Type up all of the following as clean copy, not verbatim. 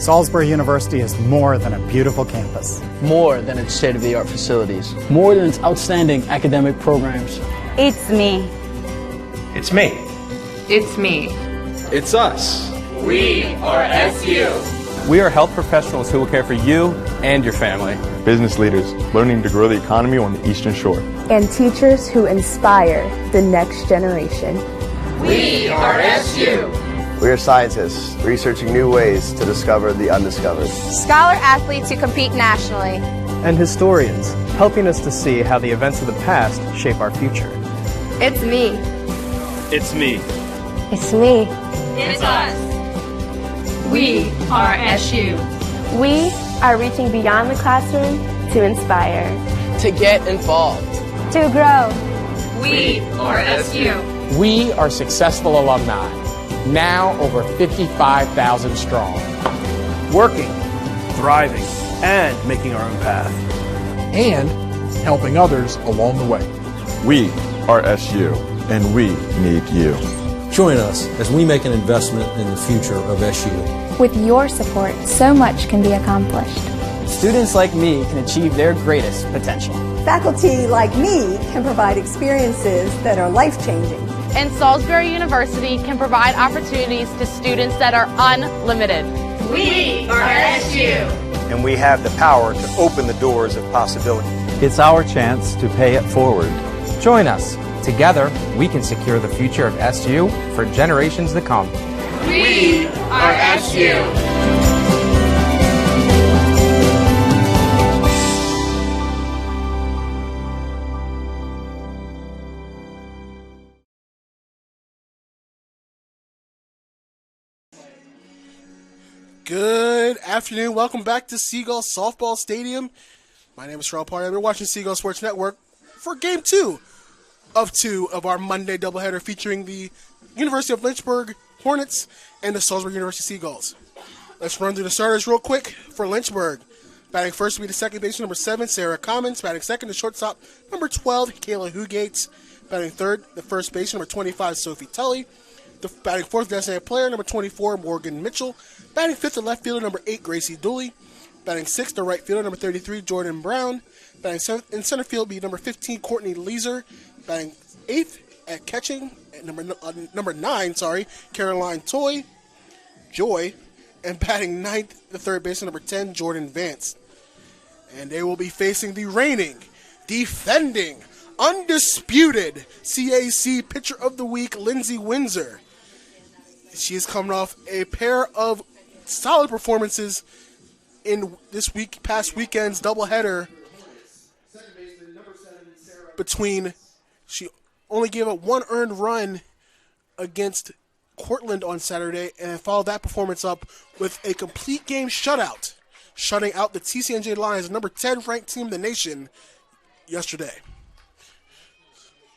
Salisbury University is more than a beautiful campus. More than its state-of-the-art facilities. More than its outstanding academic programs. It's me. It's me. It's me. It's us. We are SU. We are health professionals who will care for you and your family. Business leaders learning to grow the economy on the Eastern Shore. And teachers who inspire the next generation. We are SU. We are scientists researching new ways to discover the undiscovered. Scholar athletes who compete nationally. And historians helping us to see how the events of the past shape our future. It's me. It's me. It's me. It's us. We are SU. We are reaching beyond the classroom to inspire. To get involved. To grow. We are SU. We are successful alumni. Now over 55,000 strong. Working, thriving, and making our own path. And helping others along the way. We are SU, and we need you. Join us as we make an investment in the future of SU. With your support, so much can be accomplished. Students like me can achieve their greatest potential. Faculty like me can provide experiences that are life-changing. And Salisbury University can provide opportunities to students that are unlimited. We are SU. And we have the power to open the doors of possibility. It's our chance to pay it forward. Join us. Together, we can secure the future of SU for generations to come. We are SU. Good afternoon. Welcome back to Seagull Softball Stadium. My name is Sherrell Party. We're watching Seagull Sports Network for Game 2 of our Monday doubleheader featuring the University of Lynchburg Hornets and the Salisbury University Seagulls. Let's run through the starters real quick for Lynchburg. Batting first will be the second baseman, number 7, Sarah Commons. Batting second, the shortstop, number 12, Kayla Hugates. Batting third, the first baseman, number 25, Sophie Tully. The batting fourth, designated player, number 24, Morgan Mitchell. Batting fifth, the left fielder, number 8, Gracie Dooley. Batting sixth, the right fielder, number 33, Jordan Brown. Batting seventh in center field will be number 15, Courtney Leeser. Batting eighth at catching, at number 9, Caroline Joy. And batting ninth, the third baseman, number 10, Jordan Vance. And they will be facing the reigning, defending, undisputed CAC Pitcher of the Week, Lindsay Windsor. She is coming off a pair of solid performances in this past weekend's doubleheader between, she only gave up one earned run against Cortland on Saturday and followed that performance up with a complete game shutout, shutting out the TCNJ Lions, number 10 ranked team in the nation, yesterday.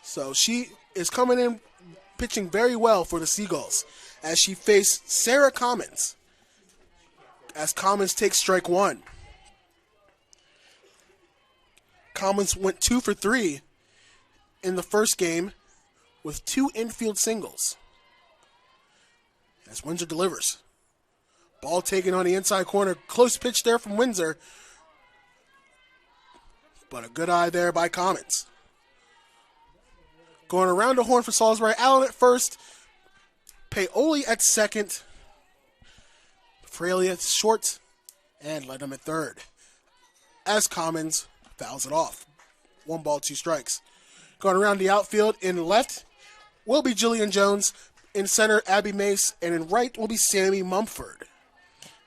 So she is coming in pitching very well for the Seagulls as she faced Sarah Commons, as Commons takes strike one. Commons went 2 for 3 in the first game with 2 infield singles. As Windsor delivers. Ball taken on the inside corner. Close pitch there from Windsor. But a good eye there by Commons. Going around the horn for Salisbury. Allen at first. Paoli at second. Fraley at short. And Ledham at third. As Commons fouls it off. 1 ball, 2 strikes. Going around the outfield in left will be Jillian Jones. In center, Abby Mace. And in right will be Sammy Mumford.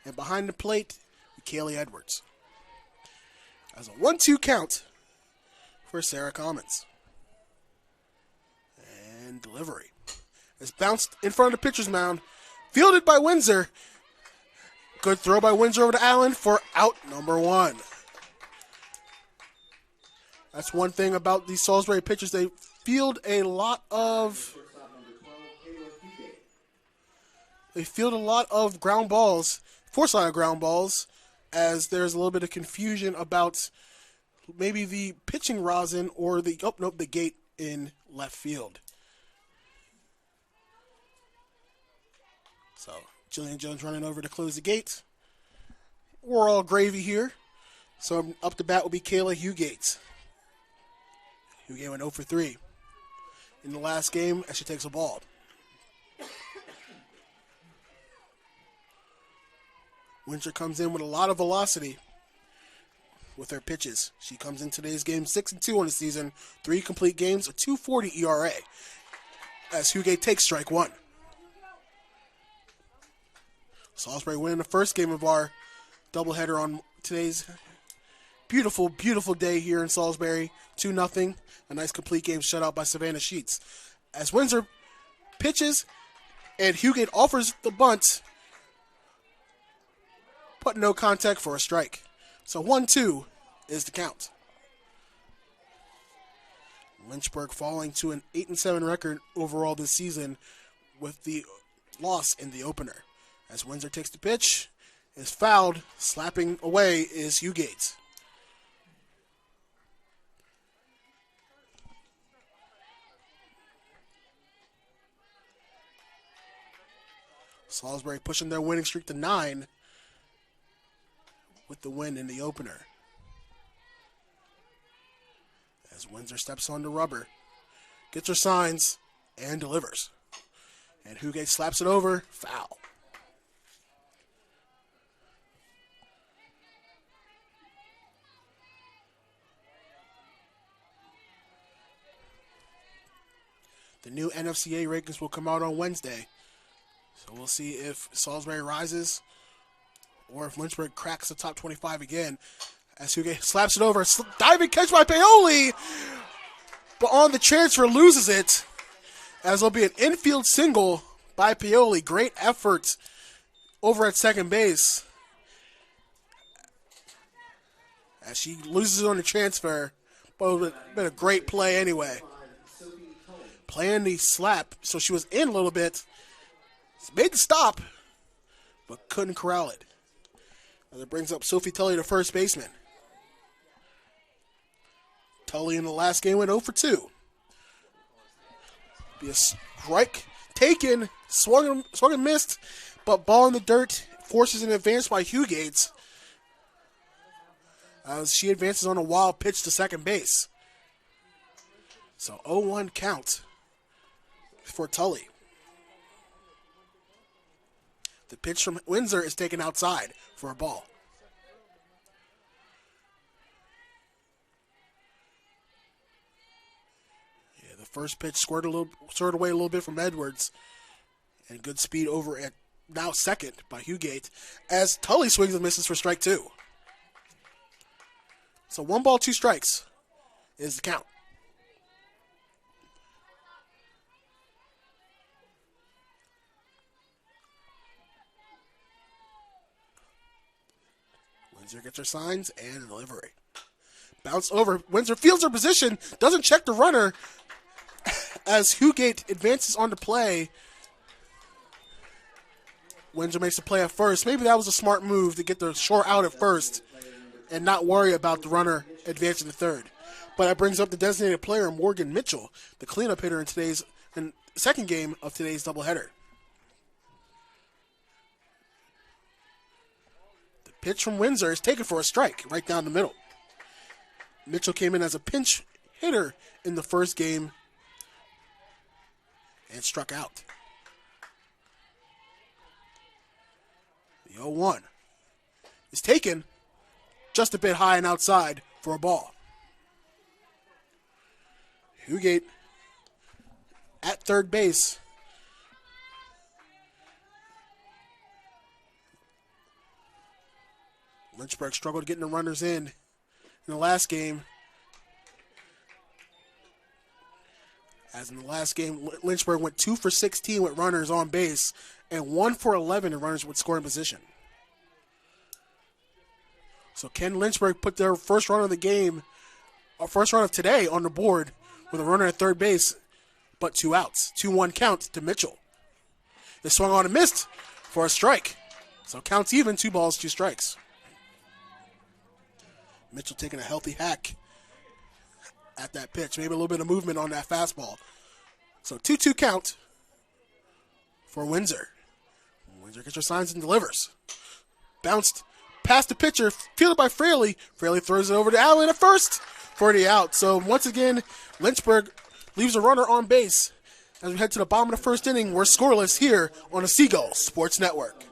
And behind the plate, Kaylee Edwards. As a 1-2 count for Sarah Commons. And delivery. It's bounced in front of the pitcher's mound. Fielded by Windsor. Good throw by Windsor over to Allen for out number 1. That's one thing about these Salisbury pitchers. They field a lot of ground balls, four-sided ground balls, as there's a little bit of confusion about maybe the pitching rosin or the gate in left field. So Jillian Jones running over to close the gate. we're all gravy here. So up to bat will be Kayla Hugate. Hugate went 0 for 3 in the last game as she takes a ball. Winter comes in with a lot of velocity with her pitches. She comes in today's game 6-2 on the season, 3 complete games, a 2.40 ERA. As Hugate takes strike one. Salisbury winning the first game of our doubleheader on today's beautiful, beautiful day here in Salisbury. 2-0. A nice complete game shutout by Savannah Sheets. As Windsor pitches and Hugate offers the bunt, but no contact for a strike. So 1-2 is the count. Lynchburg falling to an 8-7 record overall this season with the loss in the opener. As Windsor takes the pitch, is fouled, slapping away is Hugate. Salisbury pushing their winning streak to 9 with the win in the opener. As Windsor steps on the rubber, gets her signs, and delivers. And Hugate slaps it over, foul. The new NFCA rankings will come out on Wednesday. So we'll see if Salisbury rises or if Lynchburg cracks the top 25 again. As Hugate slaps it over, diving catch by Paoli, but on the transfer loses it. As there'll be an infield single by Paoli. Great effort over at second base. As she loses it on the transfer, but it would have been a great play anyway. Playing the slap, so she was in a little bit. Made the stop, but couldn't corral it. As it brings up Sophie Tully, the first baseman. Tully in the last game went 0 for 2. Be a strike taken, swung and missed, but ball in the dirt forces an advance by Hugate as she advances on a wild pitch to second base. So 0-1 count for Tully. The pitch from Windsor is taken outside for a ball. Yeah, the first pitch squirted away a little bit from Edwards. And good speed over at now second by Hugate as Tully swings and misses for strike 2. So 1 ball, 2 strikes is the count. Windsor gets her signs and delivery. Bounce over. Windsor fields her position. Doesn't check the runner as Hugate advances on the play. Windsor makes the play at first. Maybe that was a smart move to get the short out at first and not worry about the runner advancing to third. But that brings up the designated player, Morgan Mitchell, the cleanup hitter in second game of today's doubleheader. Pitch from Windsor is taken for a strike right down the middle. Mitchell came in as a pinch hitter in the first game and struck out. The 0-1 is taken just a bit high and outside for a ball. Hugate at third base. Lynchburg struggled getting the runners in the last game. As in the last game, Lynchburg went 2 for 16 with runners on base and 1 for 11 in runners with scoring position. So can Lynchburg put their first run of the game, or first run of today, on the board with a runner at third base, but 2 outs? 2-1 count to Mitchell. They swung on and missed for a strike. So counts even, 2 balls, 2 strikes. Mitchell taking a healthy hack at that pitch. Maybe a little bit of movement on that fastball. So 2-2 count for Windsor. Windsor gets her signs and delivers. Bounced past the pitcher, fielded by Fraley. Fraley throws it over to Allen at first for the out. So once again, Lynchburg leaves a runner on base. As we head to the bottom of the first inning, we're scoreless here on the Seagull Sports Network.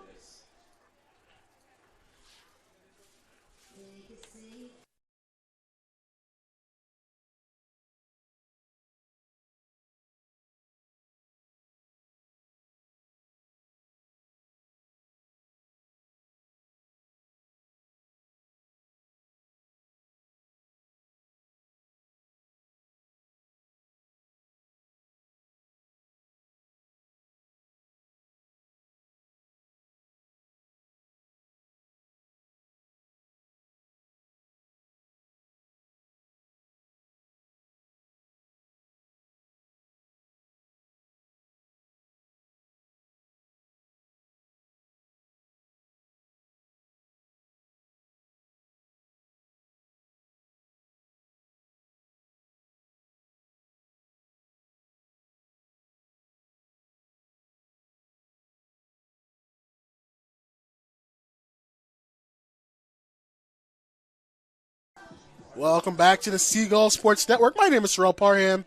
Welcome back to the Seagull Sports Network. My name is Terrell Parham.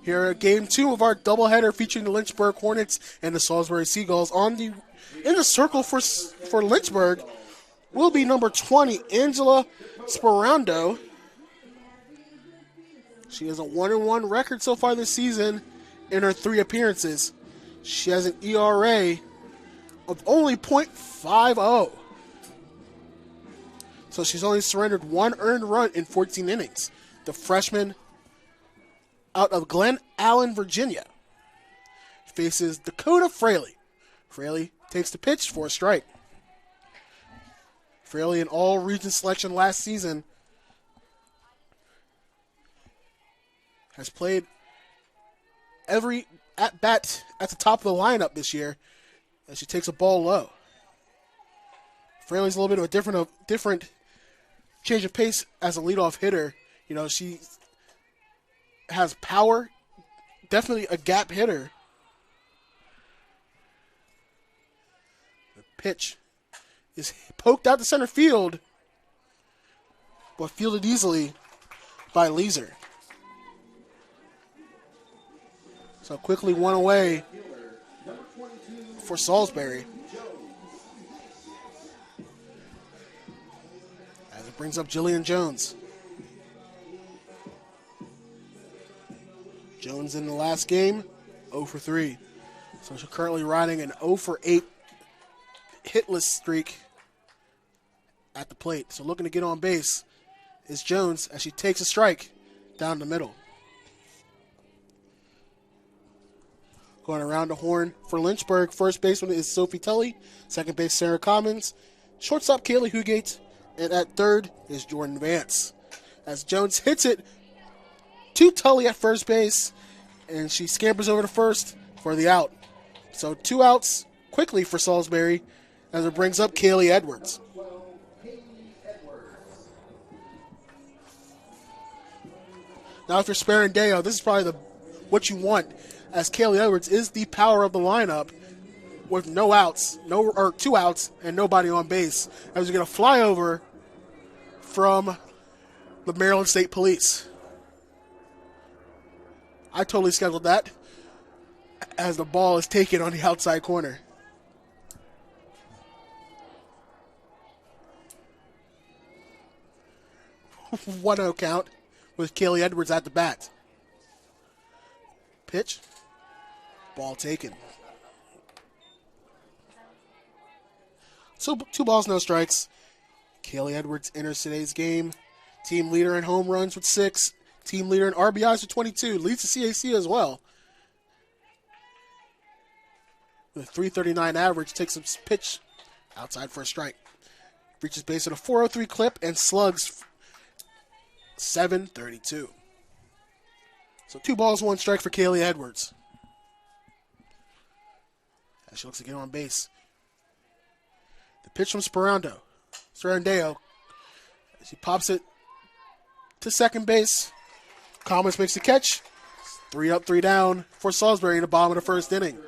Here at Game 2 of our doubleheader featuring the Lynchburg Hornets and the Salisbury Seagulls. In the circle for Lynchburg will be number 20, Angela Sperando. She has a 1-1 record so far this season in her 3 appearances. She has an ERA of only .50. So she's only surrendered 1 earned run in 14 innings. The freshman out of Glen Allen, Virginia, faces Dakota Fraley. Fraley takes the pitch for a strike. Fraley, an all-region selection last season, has played every at-bat at the top of the lineup this year as she takes a ball low. Fraley's a little bit of a different change of pace as a leadoff hitter. You know, she has power, definitely a gap hitter. The pitch is poked out to center field, but fielded easily by Leeser. So quickly 1 away for Salisbury. As it brings up Jillian Jones. Jones in the last game, 0 for 3. So she's currently riding an 0 for 8 hitless streak at the plate. So looking to get on base is Jones as she takes a strike down the middle. Going around the horn for Lynchburg, first baseman is Sophie Tully, second base Sarah Commons, shortstop Kaylee Hugate, and at third is Jordan Vance. As Jones hits it to Tully at first base, and she scampers over to first for the out. So 2 outs quickly for Salisbury as it brings up Kaylee Edwards. Now if you're sparing Deo, this is probably what you want, as Kaylee Edwards is the power of the lineup with 2 outs and nobody on base. As we get a flyover from the Maryland State Police. I totally scheduled that as the ball is taken on the outside corner. One out count with Kaylee Edwards at the bat. Pitch. Ball taken. So 2 balls, no strikes. Kaylee Edwards enters today's game. Team leader in home runs with 6. Team leader in RBIs with 22. Leads the CAC as well. With a .339 average, takes a pitch outside for a strike. Reaches base at a .403 clip and slugs .732. So 2 balls, 1 strike for Kaylee Edwards. As she looks to get on base. The pitch from Sperando. Serendeo. She pops it to second base. Commons makes the catch. 3 up, 3 down for Salisbury in the bottom of the first inning.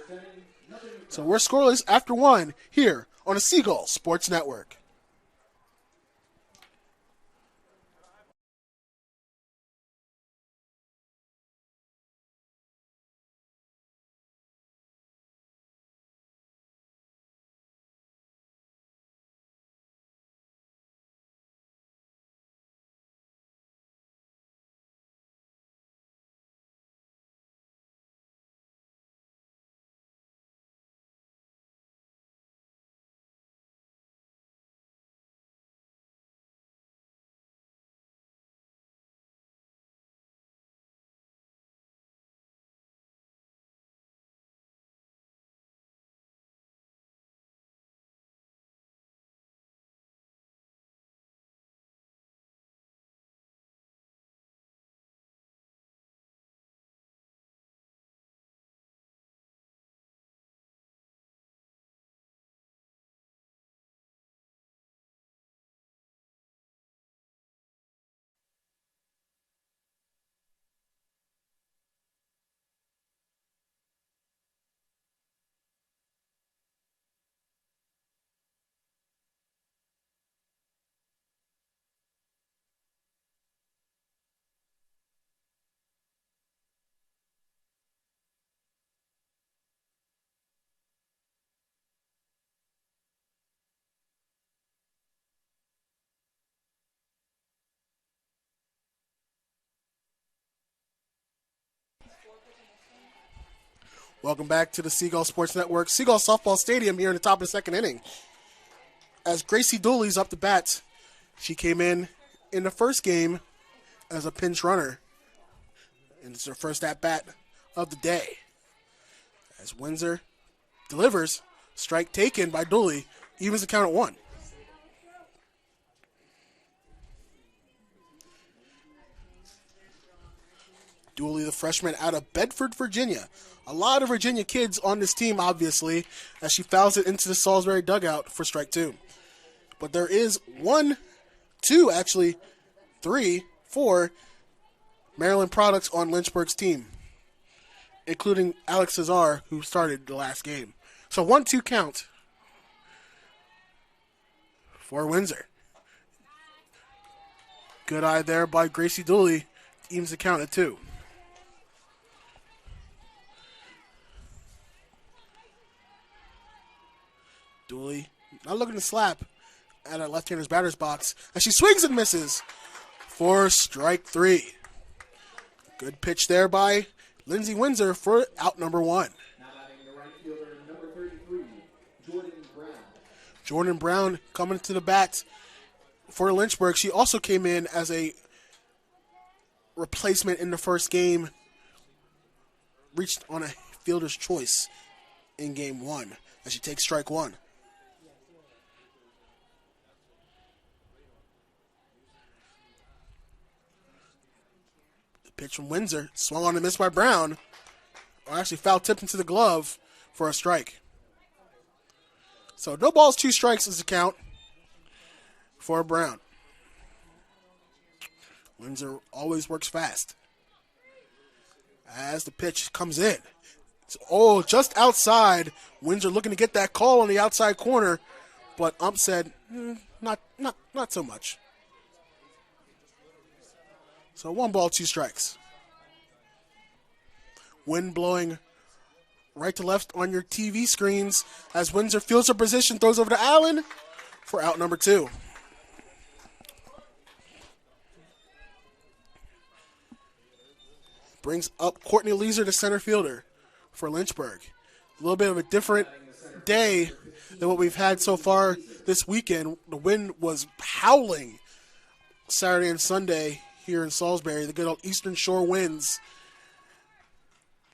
So we're scoreless after 1 here on the Seagull Sports Network. Welcome back to the Seagull Sports Network, Seagull Softball Stadium here in the top of the second inning. As Gracie Dooley's up to bat, she came in the first game as a pinch runner. And it's her first at-bat of the day. As Windsor delivers, strike taken by Dooley, evens the count at 1. Dooley, the freshman out of Bedford, Virginia. A lot of Virginia kids on this team, obviously, as she fouls it into the Salisbury dugout for strike 2. But there is 1, 2, actually, 3, 4 Maryland products on Lynchburg's team, including Alex Cesar, who started the last game. So 1-2 count for Windsor. Good eye there by Gracie Dooley. Evens the count at 2. Dooley not looking to slap at a left-hander's batter's box as she swings and misses for strike 3. Good pitch there by Lindsey Windsor for out number 1. Now batting the right fielder, number 33, Jordan Brown. Jordan Brown coming to the bat for Lynchburg. She also came in as a replacement in the first game. Reached on a fielder's choice in game 1 as she takes strike 1. Pitch from Windsor, swung on and missed by Brown. Or actually foul tipped into the glove for a strike. So no balls, 2 strikes is the count for Brown. Windsor always works fast. As the pitch comes in. Just outside. Windsor looking to get that call on the outside corner, but ump said, not so much. So 1 ball, 2 strikes. Wind blowing right to left on your TV screens as Windsor fields her position, throws over to Allen for out number 2. Brings up Courtney Leeser, the center fielder for Lynchburg. A little bit of a different day than what we've had so far this weekend. The wind was howling Saturday and Sunday here in Salisbury. The good old Eastern Shore winds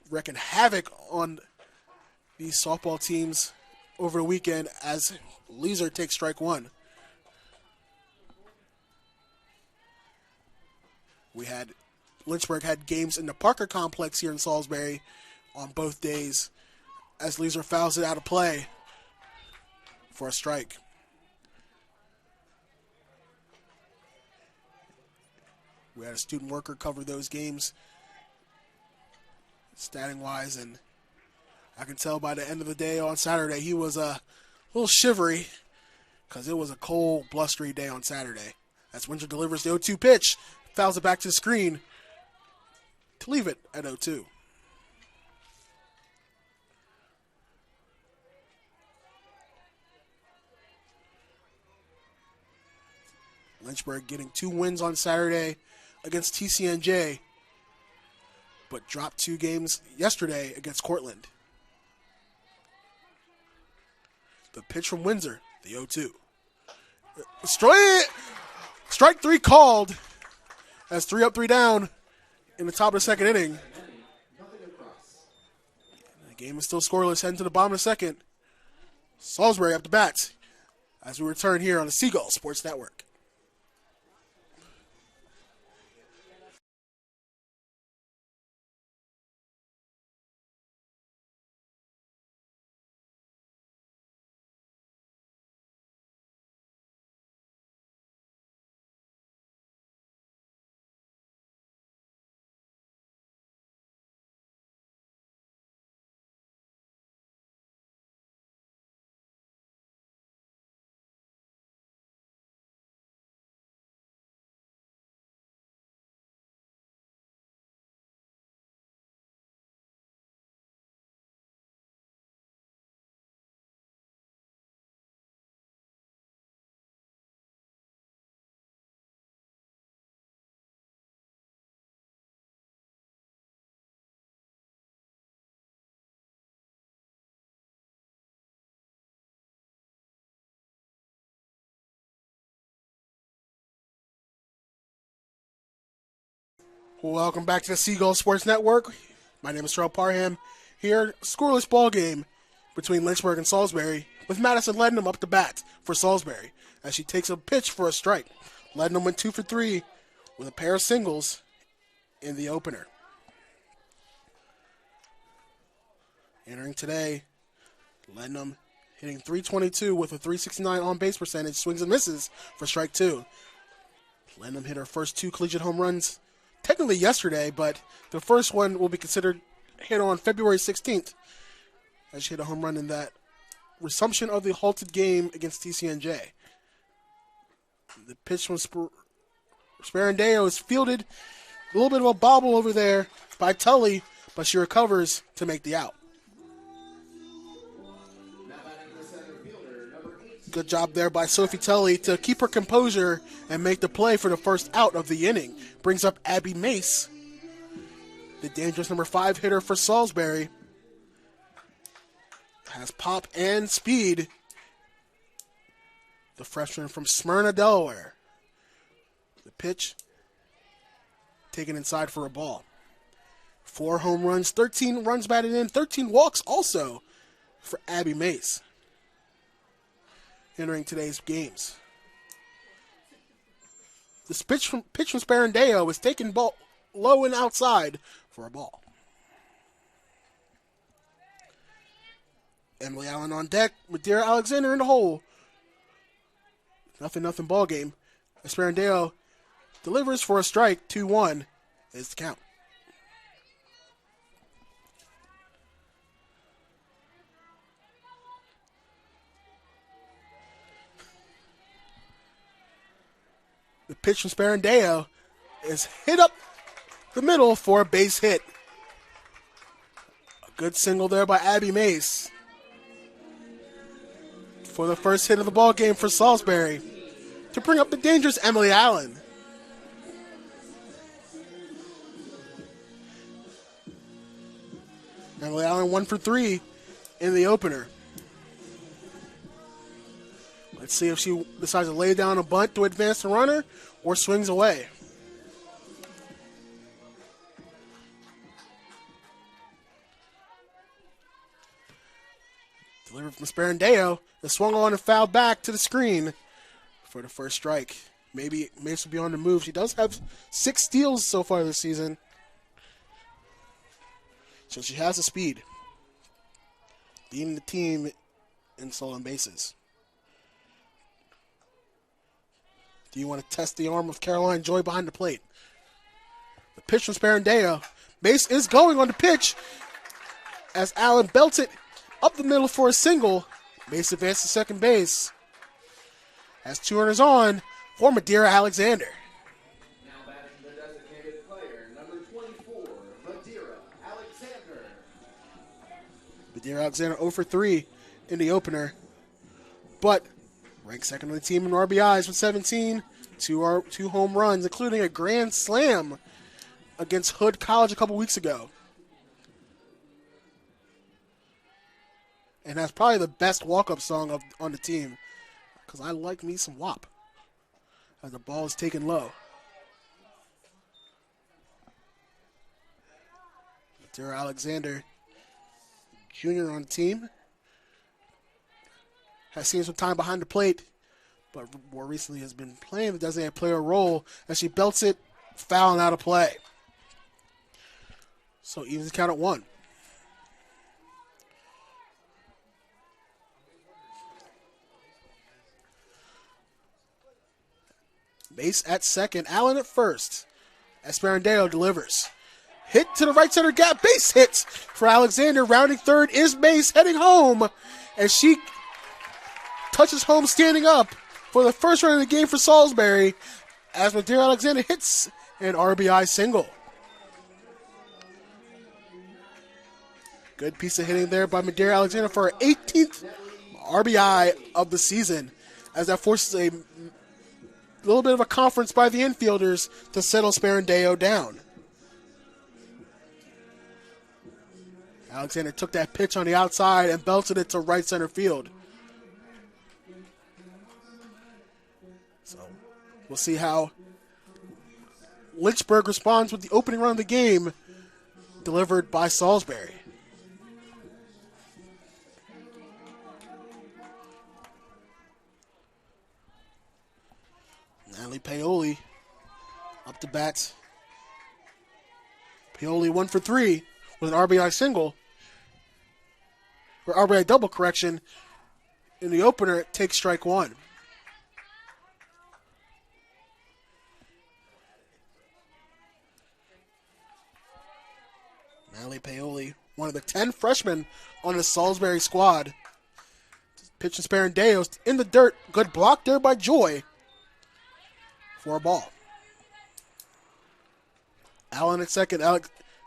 wreaking havoc on these softball teams over the weekend as Leeser takes strike 1. Lynchburg had games in the Parker Complex here in Salisbury on both days as Leeser fouls it out of play for a strike. We had a student worker cover those games statting-wise, and I can tell by the end of the day on Saturday he was a little shivery because it was a cold, blustery day on Saturday. As Windsor delivers the 0-2 pitch, fouls it back to the screen to leave it at 0-2. Lynchburg getting 2 wins on Saturday against TCNJ, but dropped 2 games yesterday against Cortland. The pitch from Windsor, the 0-2. Strike 3 called as 3 up, 3 down in the top of the second inning. The game is still scoreless, heading to the bottom of the second. Salisbury up to bat as we return here on the Seagull Sports Network. Welcome back to the Seagull Sports Network. My name is Terrell Parham. Here, scoreless ball game between Lynchburg and Salisbury, with Madison Lednum up to bat for Salisbury as she takes a pitch for a strike. Lednum went 2 for 3 with a pair of singles in the opener. Entering today, Lednum hitting .322 with a .369 on-base percentage, swings and misses for strike 2. Lednum hit her first 2 collegiate home runs technically yesterday, but the first one will be considered hit on February 16th as she hit a home run in that resumption of the halted game against TCNJ. The pitch from Sparandeo is fielded. A little bit of a bobble over there by Tully, but she recovers to make the out. Good job there by Sophie Tully to keep her composure and make the play for the first out of the inning. Brings up Abby Mace, the dangerous number 5 hitter for Salisbury. Has pop and speed. The freshman from Smyrna, Delaware. The pitch taken inside for a ball. 4 home runs, 13 runs batted in, 13 walks also for Abby Mace entering today's games. This pitch from Sparandeo was taken low and outside for a ball. Emily Allen on deck, Madeira Alexander in the hole. Nothing ball game. Sparandeo delivers for a strike, 2-1 is the count. The pitch from Sparandeo is hit up the middle for a base hit. A good single there by Abby Mace for the first hit of the ball game for Salisbury to bring up the dangerous Emily Allen. Emily Allen 1 for 3 in the opener. Let's see if she decides to lay down a bunt to advance the runner or swings away. Delivered from Sparandeo. The swung on and fouled back to the screen for the first strike. Maybe Mace will be on the move. She does have 6 steals so far this season, so she has the speed, leading the team in stolen bases. Do you want to test the arm of Caroline Joy behind the plate? The pitch from Sparandeo. Mace is going on the pitch as Allen belts it up the middle for a single. Mace advances to second base. Has 2 runners on for Madeira Alexander. Now batting the designated player, number 24, Madeira Alexander. Madeira Alexander 0 for 3 in the opener, but ranked second on the team in RBIs with 17, 2 home runs, including a grand slam against Hood College a couple weeks ago. And that's probably the best walk-up song on the team, because I like me some WAP as the ball is taken low. Madeira Alexander, junior on the team, has seen some time behind the plate, but more recently has been playing the designated player role as she belts it, foul and out of play. So evens the count at 1. Mace at second, Allen at first. Sparandeo delivers. Hit to the right center gap, base hit for Alexander. Rounding third is Mace heading home as she touches home standing up for the first run of the game for Salisbury as Madeira Alexander hits an RBI single. Good piece of hitting there by Madeira Alexander for her 18th RBI of the season as that forces a little bit of a conference by the infielders to settle Sparandeo down. Alexander took that pitch on the outside and belted it to right center field. So we'll see how Lynchburg responds with the opening run of the game, delivered by Salisbury. Natalie Paoli up to bat. Paoli 1 for 3 with an RBI single. Or RBI double, correction. In the opener, it takes strike one. Natalie Paoli, one of the 10 freshmen on the Salisbury squad. Pitch and Sparandeo in the dirt. Good block there by Joy for a ball. Allen at second,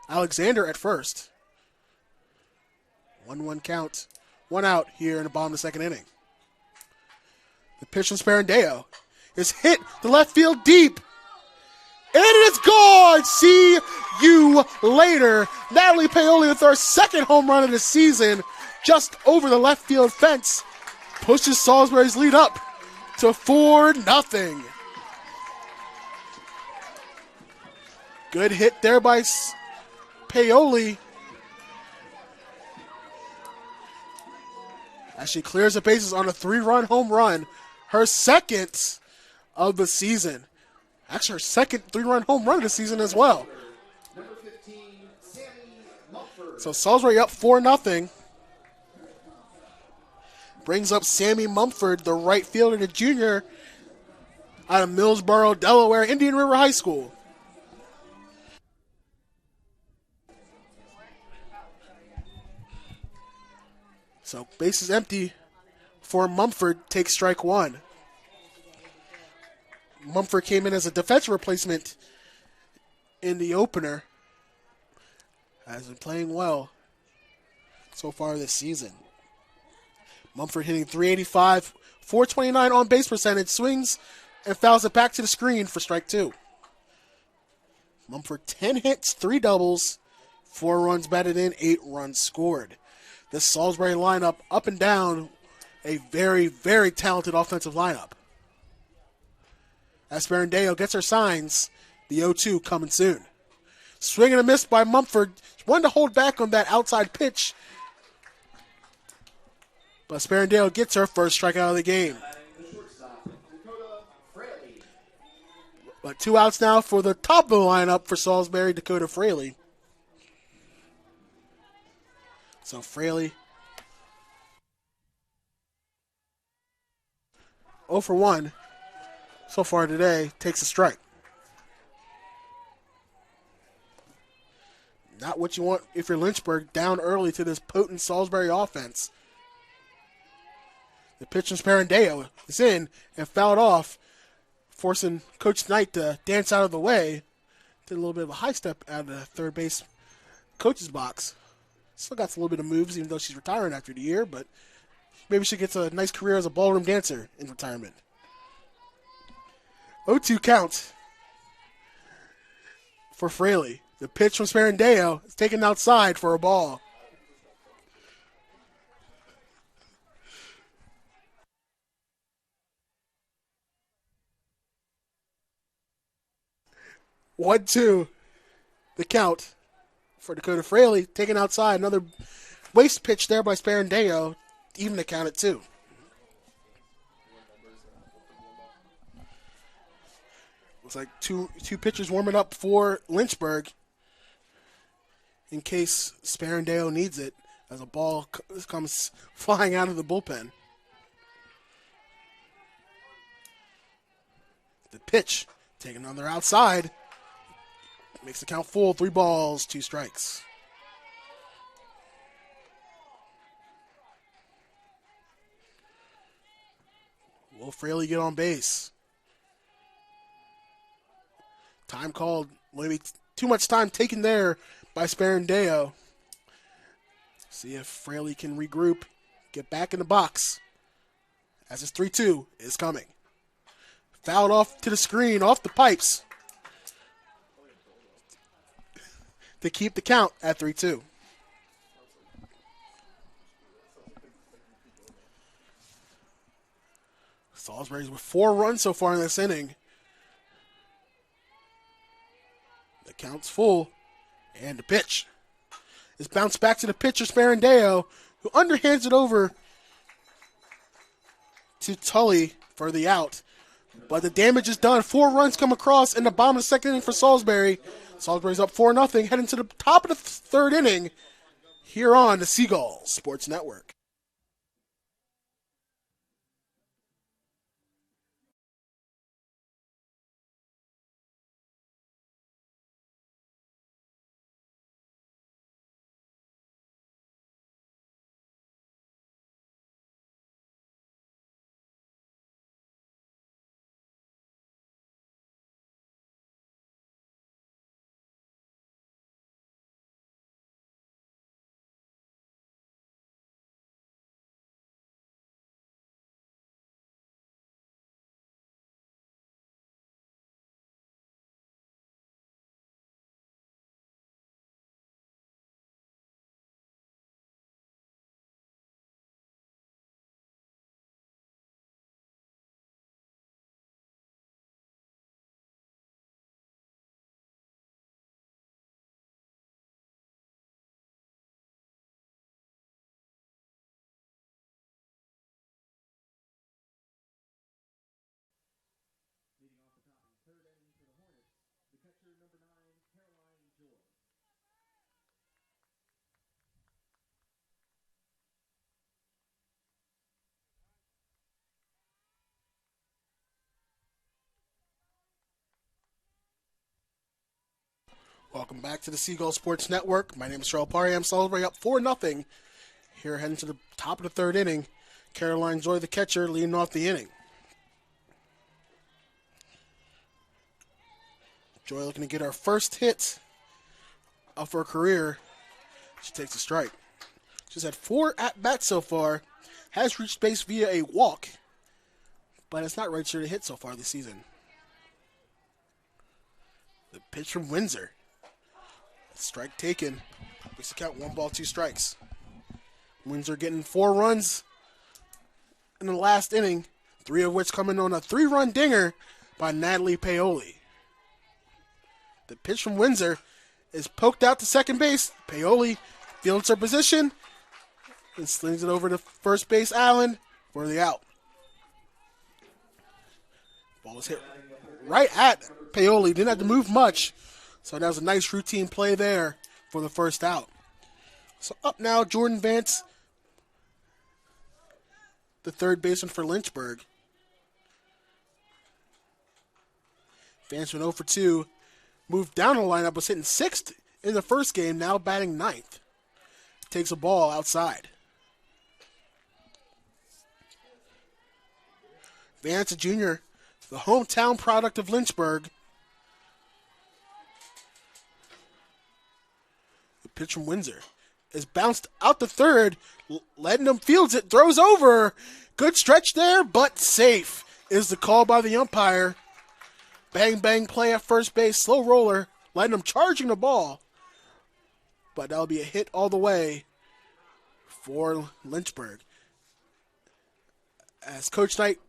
Alexander at first. 1-1 count. 1 out here in the bottom of the second inning. The pitch from Sparandeo is hit the left field deep. And it is gone! See you later. Natalie Paoli with our second home run of the season, just over the left field fence, pushes Salisbury's lead up to 4-0. Good hit there by Paoli as she clears the bases on a 3-run home run, her second of the season. Actually, her second 3-run home run of the season as well. Number 15, Sammy Mumford. So Salisbury up 4-0. Brings up Sammy Mumford, the right fielder, the junior out of Millsboro, Delaware, Indian River High School. So base is empty for Mumford, takes strike one. Mumford came in as a defensive replacement in the opener. Has been playing well so far this season. Mumford hitting .385, .429 on base percentage, swings and fouls it back to the screen for strike two. Mumford 10 hits, 3 doubles, 4 runs batted in, 8 runs scored. This Salisbury lineup, up and down, a very, very talented offensive lineup. As Sparandeo gets her signs, the 0-2 coming soon. Swing and a miss by Mumford. Wanted to hold back on that outside pitch, but Sparandeo gets her first strikeout of the game. But 2 outs now for the top of the lineup for Salisbury, Dakota Fraley. So Fraley 0 for 1 so far today, takes a strike. Not what you want if you're Lynchburg, down early to this potent Salisbury offense. The pitch from Sparandeo is in and fouled off, forcing Coach Knight to dance out of the way. Did a little bit of a high step out of the third base coach's box. Still got a little bit of moves, even though she's retiring after the year, but maybe she gets a nice career as a ballroom dancer in retirement. 0-2 count for Fraley. The pitch from Sparandeo is taken outside for a ball. One, two, the count for Dakota Fraley, taken outside. Another waste pitch there by Sparandeo, even the count at 2. Looks like two pitchers warming up for Lynchburg in case Sparandeo needs it as a ball comes flying out of the bullpen. The pitch taken on their outside. Makes the count full. 3 balls, 2 strikes. Will Fraley get on base? Time called. Maybe too much time taken there by Sparandeo. See if Fraley can regroup, get back in the box. As this 3-2 is coming. Fouled off to the screen, off the pipes, to keep the count at 3-2. Salisbury's with 4 runs so far in this inning. The count's full. And the pitch. It's bounced back to the pitcher, Sparandeo, who underhands it over to Tully for the out. But the damage is done. 4 runs come across in the bottom of the second inning for Salisbury. Salisbury's up 4-0, heading to the top of the third inning here on the Seagull Sports Network. Welcome back to the Seagull Sports Network. My name is Cheryl Parry. I'm Salisbury up 4-0. Here heading to the top of the third inning. Caroline Joy, the catcher, leading off the inning. Joy looking to get her first hit of her career. She takes a strike. She's had 4 at-bats so far. Has reached base via a walk, but it's not registered a hit so far this season. The pitch from Windsor. Strike taken. Makes the count 1 ball, 2 strikes. Windsor getting 4 runs in the last inning, 3 of which coming on a 3-run dinger by Natalie Paoli. The pitch from Windsor is poked out to second base. Paoli fields her position and slings it over to first base Allen for the out. Ball was hit right at Paoli. Didn't have to move much. So that was a nice routine play there for the first out. So up now, Jordan Vance, the third baseman for Lynchburg. Vance went 0 for 2. Moved down the lineup, was hitting 6th in the first game, now batting 9th. Takes a ball outside. Vance, a junior, the hometown product of Lynchburg. Pitch from Windsor is bounced out to third. Lednum fields it, throws over. Good stretch there, but safe is the call by the umpire. Bang, bang play at first base. Slow roller. Lednum charging the ball. But that'll be a hit all the way for Lynchburg. As Coach Knight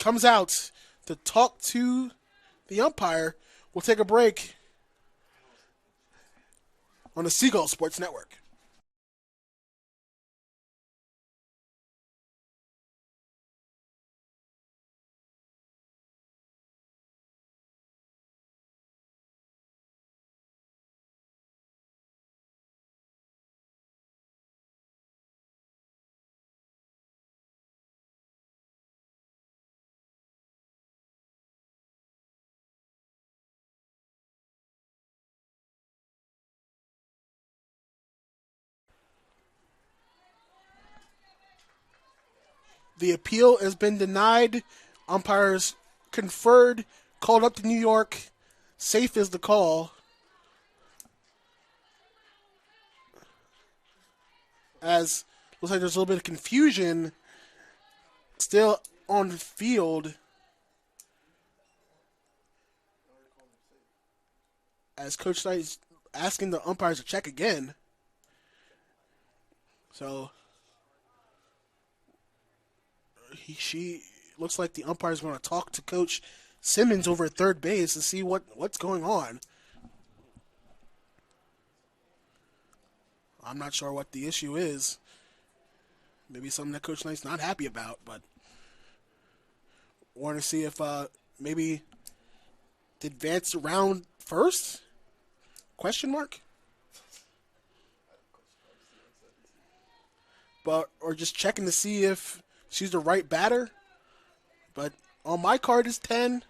comes out to talk to the umpire, we'll take a break on the Seagull Sports Network. The appeal has been denied. Umpires conferred, called up to New York. Safe is the call. As looks like there's a little bit of confusion still on the field. As Coach Knight is asking the umpires to check again. So she looks like the umpire's going to talk to Coach Simmons over at third base to see what's going on. I'm not sure what the issue is. Maybe something that Coach Knight's not happy about, but want to see if maybe did Vance around first? Question mark? But or just checking to see if she's the right batter. But on my card is 10.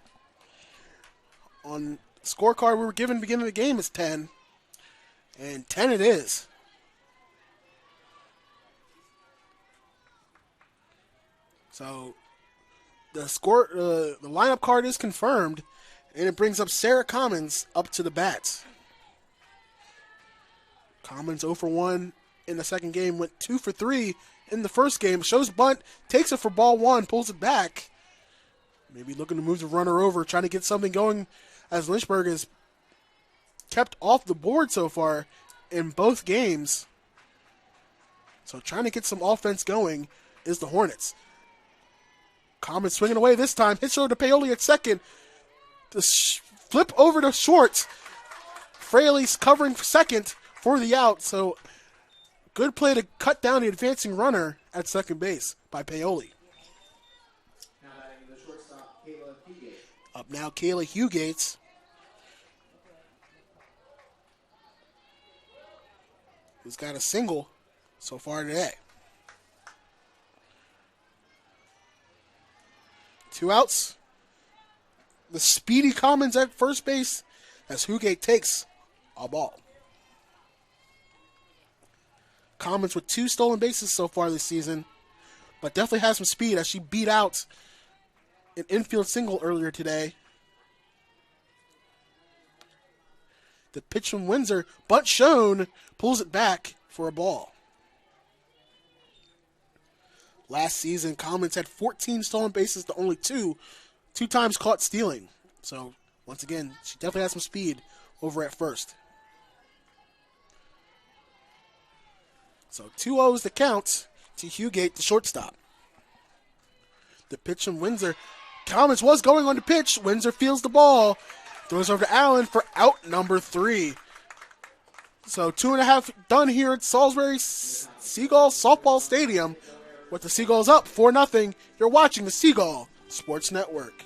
On scorecard we were given beginning of the game is 10. And 10 it is. So the lineup card is confirmed, and it brings up Sarah Commons up to the bat. Commons 0 for 1 in the second game, went 2 for 3 in the first game. Shows bunt, takes it for ball 1, pulls it back. Maybe looking to move the runner over, trying to get something going as Lynchburg is kept off the board so far in both games. So trying to get some offense going is the Hornets. Commons swinging away this time. Hits over to Paoli at second. The flip over to short. Fraley's covering for second for the out. So good play to cut down the advancing runner at second base by Paoli. Up now, Kayla Hugates. Who's got a single so far today. 2 outs. The speedy Commons at first base as Hugate takes a ball. Commons with 2 stolen bases so far this season, but definitely has some speed as she beat out an infield single earlier today. The pitch from Windsor, bunt shown, pulls it back for a ball. Last season, Commons had 14 stolen bases to only 2 times caught stealing. So, once again, she definitely has some speed over at first. So, 2-0 is the count to Hugate, the shortstop. The pitch from Windsor. Commons was going on the pitch. Windsor fields the ball. Throws over to Allen for out number 3. So 2.5 done here at Salisbury Seagull Softball Stadium with the Seagulls up 4-0. You're watching the Seagull Sports Network.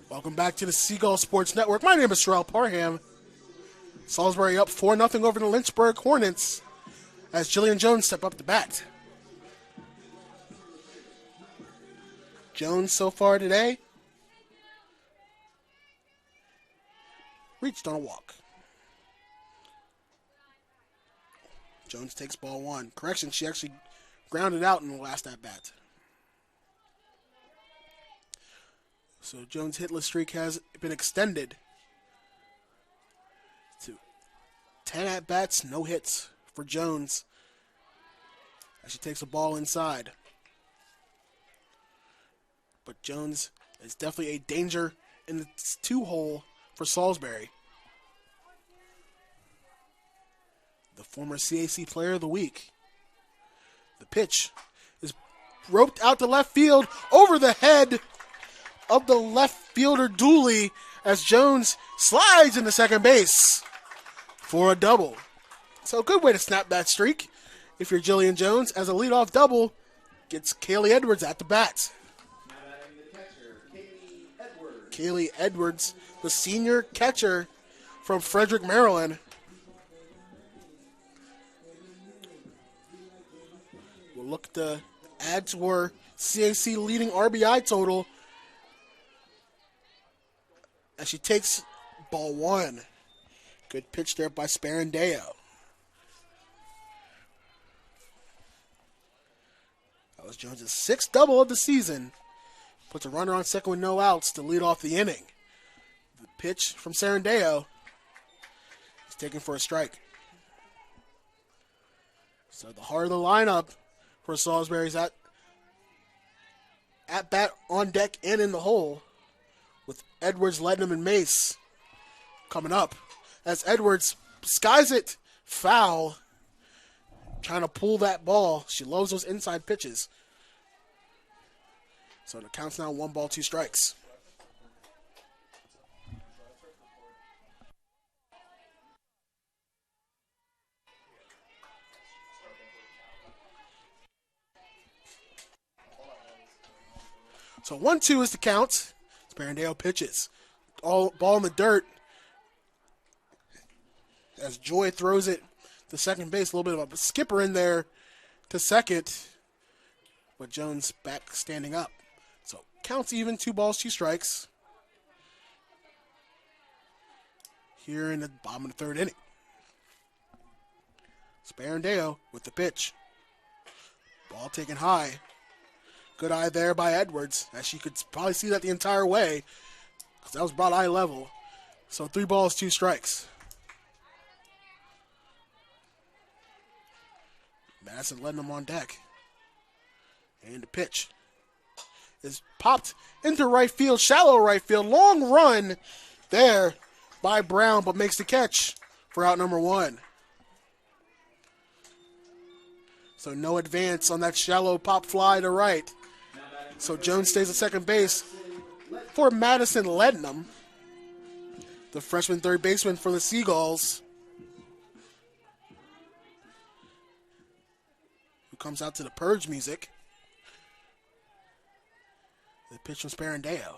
Welcome back to the Seagull Sports Network. My name is Sherelle Parham. Salisbury up 4-0 over the Lynchburg Hornets as Jillian Jones step up to bat. Jones so far today reached on a walk. Jones takes ball 1. Correction, she actually grounded out in the last at-bat. So Jones' hitless streak has been extended to 10 at-bats, no hits for Jones as she takes a ball inside. But Jones is definitely a danger in the 2-hole for Salisbury. The former CAC Player of the Week. The pitch is roped out to left field over the head of the left fielder Dooley as Jones slides into second base for a double. So a good way to snap that streak if you're Jillian Jones, as a leadoff double gets Kaylee Edwards at the bat. Kaylee Edwards, the senior catcher from Frederick, Maryland. We'll look to add to her CAC leading RBI total as she takes ball one. Good pitch there by Sparandeo. That was Jones' sixth double of the season. Puts a runner on second with no outs to lead off the inning. The pitch from Sparandeo is taken for a strike. So the heart of the lineup for Salisbury's at bat on deck and in the hole, with Edwards, Lednam, and Mace coming up. As Edwards skies it foul, trying to pull that ball. She loves those inside pitches. So the count's now 1 ball, 2 strikes. So 1-2 is the count. Sparandeo pitches. Ball in the dirt. As Joy throws it to second base. A little bit of a skipper in there to second. But Jones back standing up. So counts even, 2 balls, 2 strikes. Here in the bottom of the third inning. Sparandeo with the pitch. Ball taken high. Good eye there by Edwards, as she could probably see that the entire way, because that was about eye level. So 3 balls, 2 strikes. Madison letting them on deck. And the pitch is popped into right field, shallow right field. Long run there by Brown, but makes the catch for out number 1. So no advance on that shallow pop fly to right. So Jones stays at second base for Madison Lednam, the freshman third baseman for the Seagulls, who comes out to the Purge music. The pitch from Sparandeo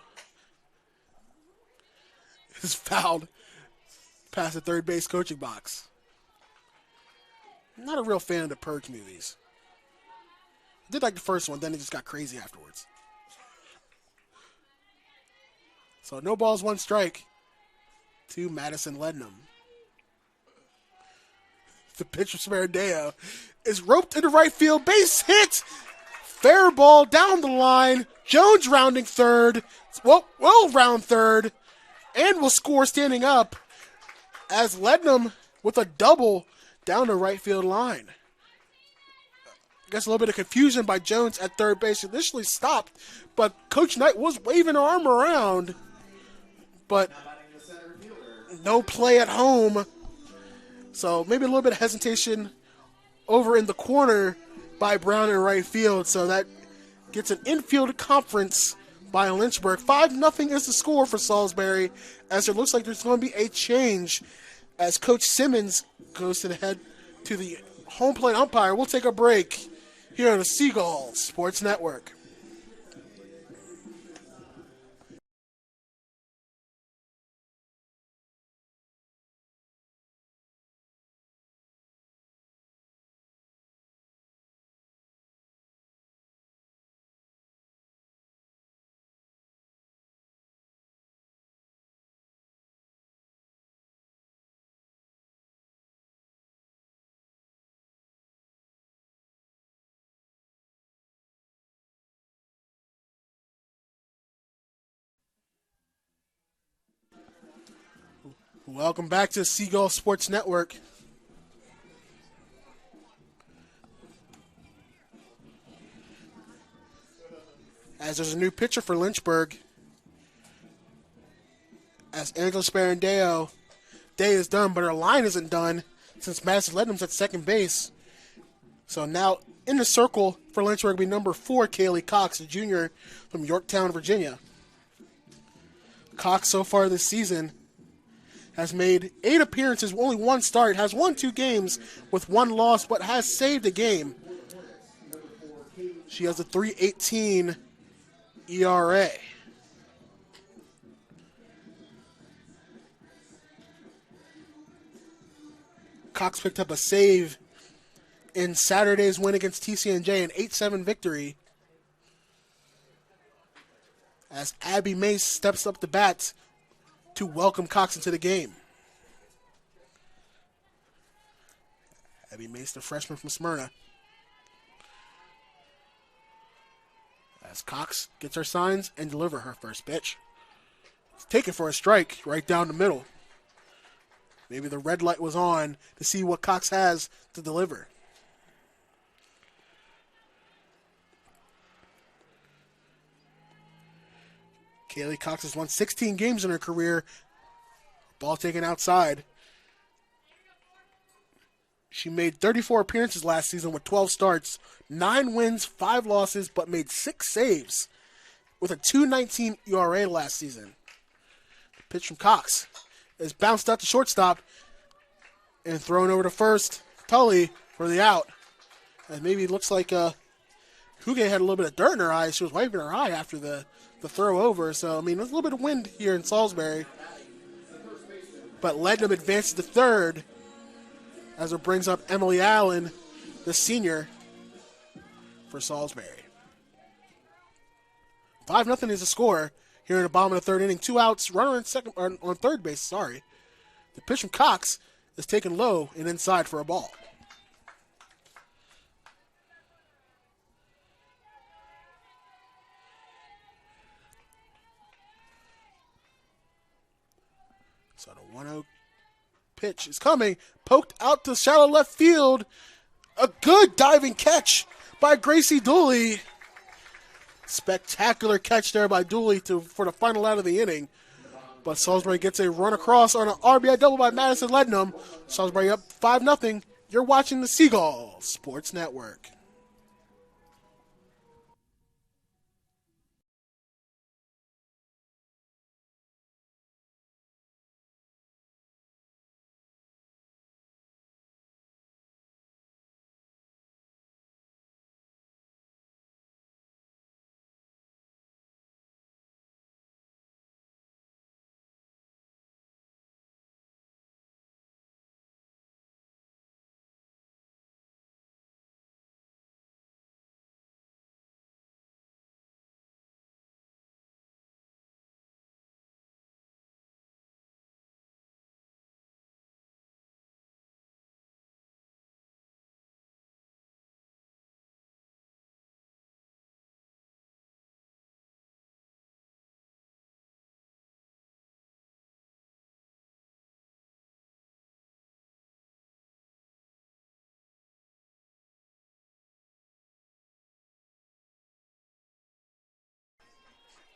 is fouled past the third base coaching box. I'm not a real fan of the Purge movies. I did like the first one, then it just got crazy afterwards. So no balls, 1 strike to Madison Lednam. The pitch from Sparandeo is roped into right field. Base hit. Fair ball down the line. Jones rounding third. Well, round third. And will score standing up as Lednam with a double down the right field line. I guess a little bit of confusion by Jones at third base. Initially stopped, but Coach Knight was waving her arm around. But no play at home. So maybe a little bit of hesitation over in the corner by Brown in right field. So that gets an infield conference by Lynchburg. 5-0 is the score for Salisbury, as it looks like there's going to be a change as Coach Simmons goes to the head to the home plate umpire. We'll take a break here on the Seagull Sports Network. Welcome back to the Seagull Sports Network. As there's a new pitcher for Lynchburg, as Angela Sparandeo, day is done, but her line isn't done since Madison Lednam's at second base. So now in the circle for Lynchburg will be number 4, Kaylee Cox, a junior from Yorktown, Virginia. Cox so far this season has made 8 appearances, only 1 start, has won 2 games with 1 loss, but has saved a game. She has a 3.18 ERA. Cox picked up a save in Saturday's win against TCNJ, an 8-7 victory. As Abby Mace steps up the bat to welcome Cox into the game. Abby Mace, the freshman from Smyrna. As Cox gets her signs and delivers her first pitch. It's taken for a strike right down the middle. Maybe the red light was on to see what Cox has to deliver. Kaylee Cox has won 16 games in her career. Ball taken outside. She made 34 appearances last season with 12 starts, 9 wins, 5 losses, but made 6 saves with a 2.19 ERA last season. The pitch from Cox is bounced out to shortstop and thrown over to first. Tully for the out. And maybe it looks like Huge had a little bit of dirt in her eyes. She was wiping her eye after the throw over. So, I mean, there's a little bit of wind here in Salisbury. But Lednum advances to third as it brings up Emily Allen, the senior, for Salisbury. 5-0 is the score here in the bottom of the third inning. 2 outs, runner on third base, sorry. The pitch from Cox is taken low and inside for a ball. So the 1-0 pitch is coming, poked out to shallow left field. A good diving catch by Gracie Dooley. Spectacular catch there by Dooley for the final out of the inning. But Salisbury gets a run across on an RBI double by Madison Lednum. Salisbury up 5-0. You're watching the Seagull Sports Network.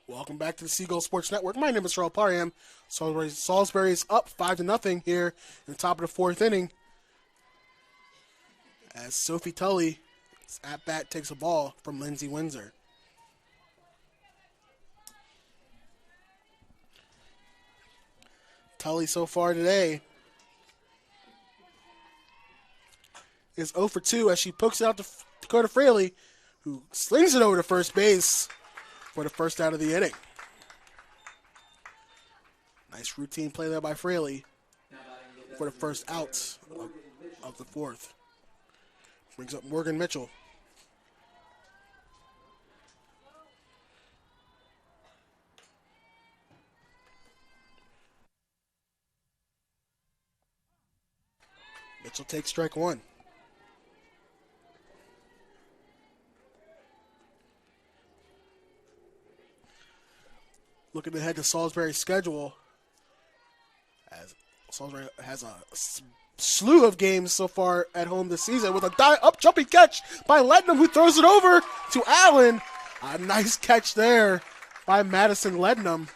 Welcome back to the Seagull Sports Network. My name is Charles Parham. Salisbury is up 5-0 here in the top of the fourth inning. As Sophie Tully at bat takes a ball from Lindsay Windsor. Tully so far today is 0 for 2 as she pokes it out to Dakota Fraley, who slings it over to first base for the first out of the inning. Nice routine play there by Fraley for the first out of the fourth. Brings up Morgan Mitchell. Mitchell takes strike one. Looking ahead to Salisbury's schedule, as Salisbury has a slew of games so far at home this season with a up jumping catch by Lednum, who throws it over to Allen. A nice catch there by Madison Lednum,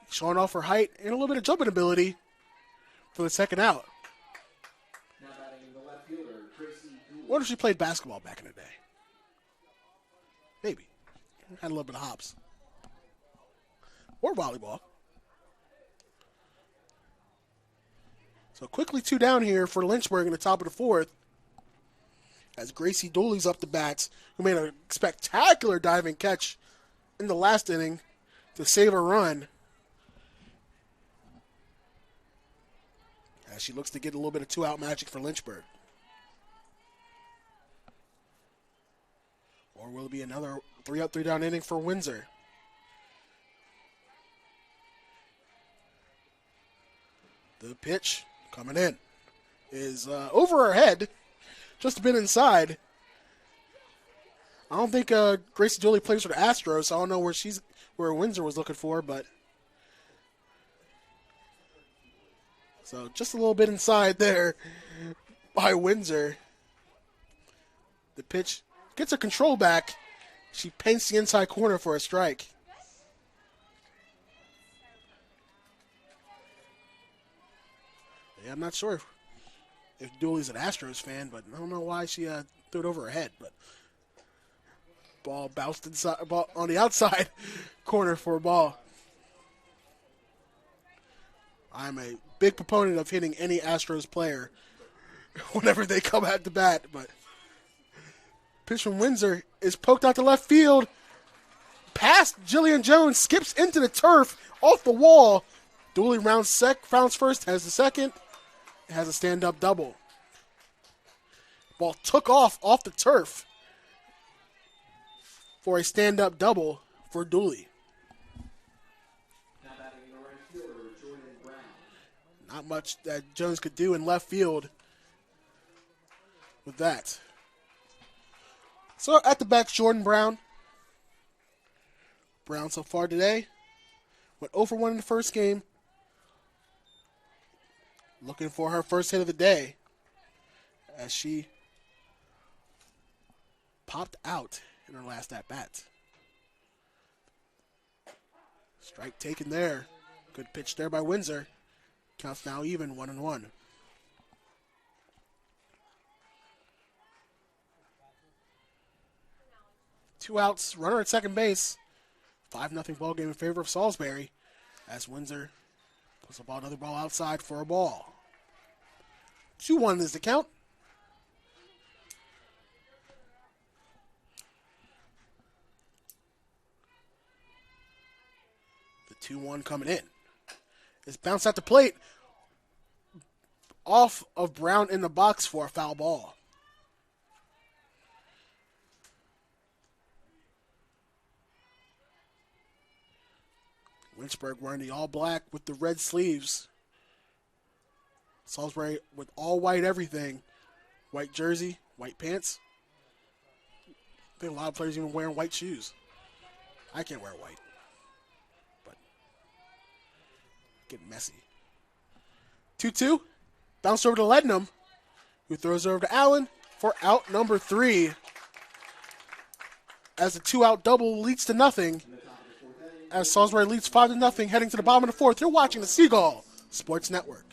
showing off her height and a little bit of jumping ability for the second out. What if she played basketball back in the day? Maybe. Had a little bit of hops. Or volleyball. So quickly 2 down here for Lynchburg in the top of the fourth. As Gracie Dooley's up the bats, who made a spectacular diving catch in the last inning to save a run. as she looks to get a little bit of two-out magic for Lynchburg. Or will it be another 3-up, 3-down inning for Windsor? The pitch coming in is over her head, just a bit inside. I don't think Gracie Dooley plays for the Astros, so I don't know where Windsor was looking for, but so just a little bit inside there by Windsor. The pitch gets her control back. She paints the inside corner for a strike. Yeah, I'm not sure if Dooley's an Astros fan, but I don't know why she threw it over her head. But ball bounced inside, ball on the outside corner for a ball. I'm a big proponent of hitting any Astros player whenever they come at the bat, but pitch from Windsor is poked out to left field. Past Jillian Jones, skips into the turf, off the wall. Dooley rounds first, has the second, has a stand-up double. Ball took off the turf for a stand-up double for Dooley. Not much that Jones could do in left field with that. So at the bat, Jordan Brown. Brown so far today went 0-for-1 in the first game. Looking for her first hit of the day as she popped out in her last at-bat. Strike taken there. Good pitch there by Windsor. Counts now even 1-1. Two outs, runner at second base. 5-0 ball game in favor of Salisbury as Windsor puts another ball outside for a ball. 2-1 is the count. The 2-1 coming in. It's bounced at the plate. Off of Brown in the box for a foul ball. Lynchburg wearing the all black with the red sleeves. Salisbury with all white everything. White jersey, white pants. I think a lot of players even wearing white shoes. I can't wear white. But getting messy. 2-2. Bounce over to Lednam, who throws over to Allen for out number 3. As the 2-out double leads to nothing. As Salisbury leads 5-0, heading to the bottom of the 4th. You're watching the Seagull Sports Network.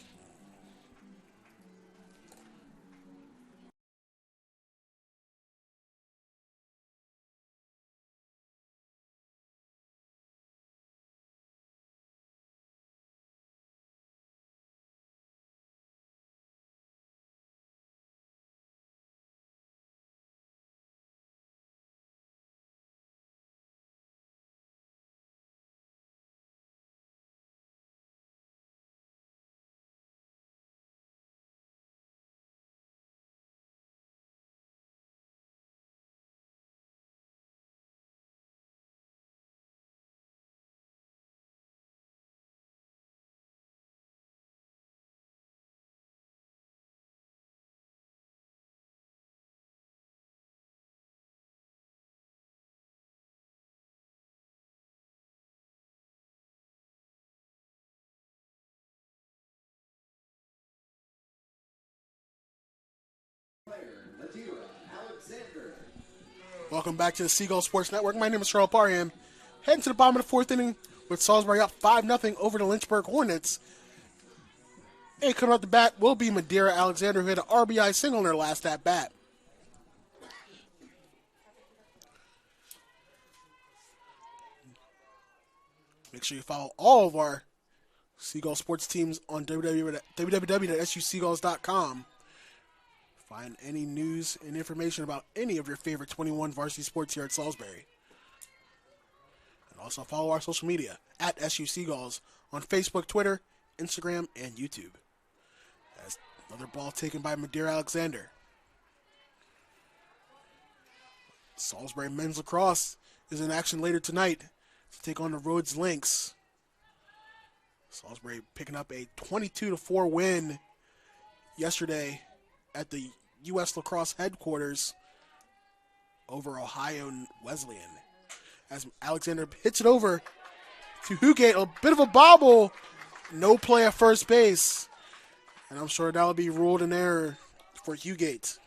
Welcome back to the Seagull Sports Network. My name is Cheryl Parham. Heading to the bottom of the 4th inning with Salisbury up 5-0 over the Lynchburg Hornets. And coming up the bat will be Madeira Alexander, who had an RBI single in her last at-bat. Make sure you follow all of our Seagull Sports teams on www.suseagulls.com. Find any news and information about any of your favorite 21 varsity sports here at Salisbury. And also follow our social media at SU Seagulls on Facebook, Twitter, Instagram, and YouTube. Another ball taken by Madeira Alexander. Salisbury men's lacrosse is in action later tonight to take on the Rhodes Lynx. Salisbury picking up a 22-4 win yesterday at the U.S. Lacrosse headquarters over Ohio Wesleyan. As Alexander hits it over to Hugate, a bit of a bobble, no play at first base. And I'm sure that'll be ruled an error for Hugate.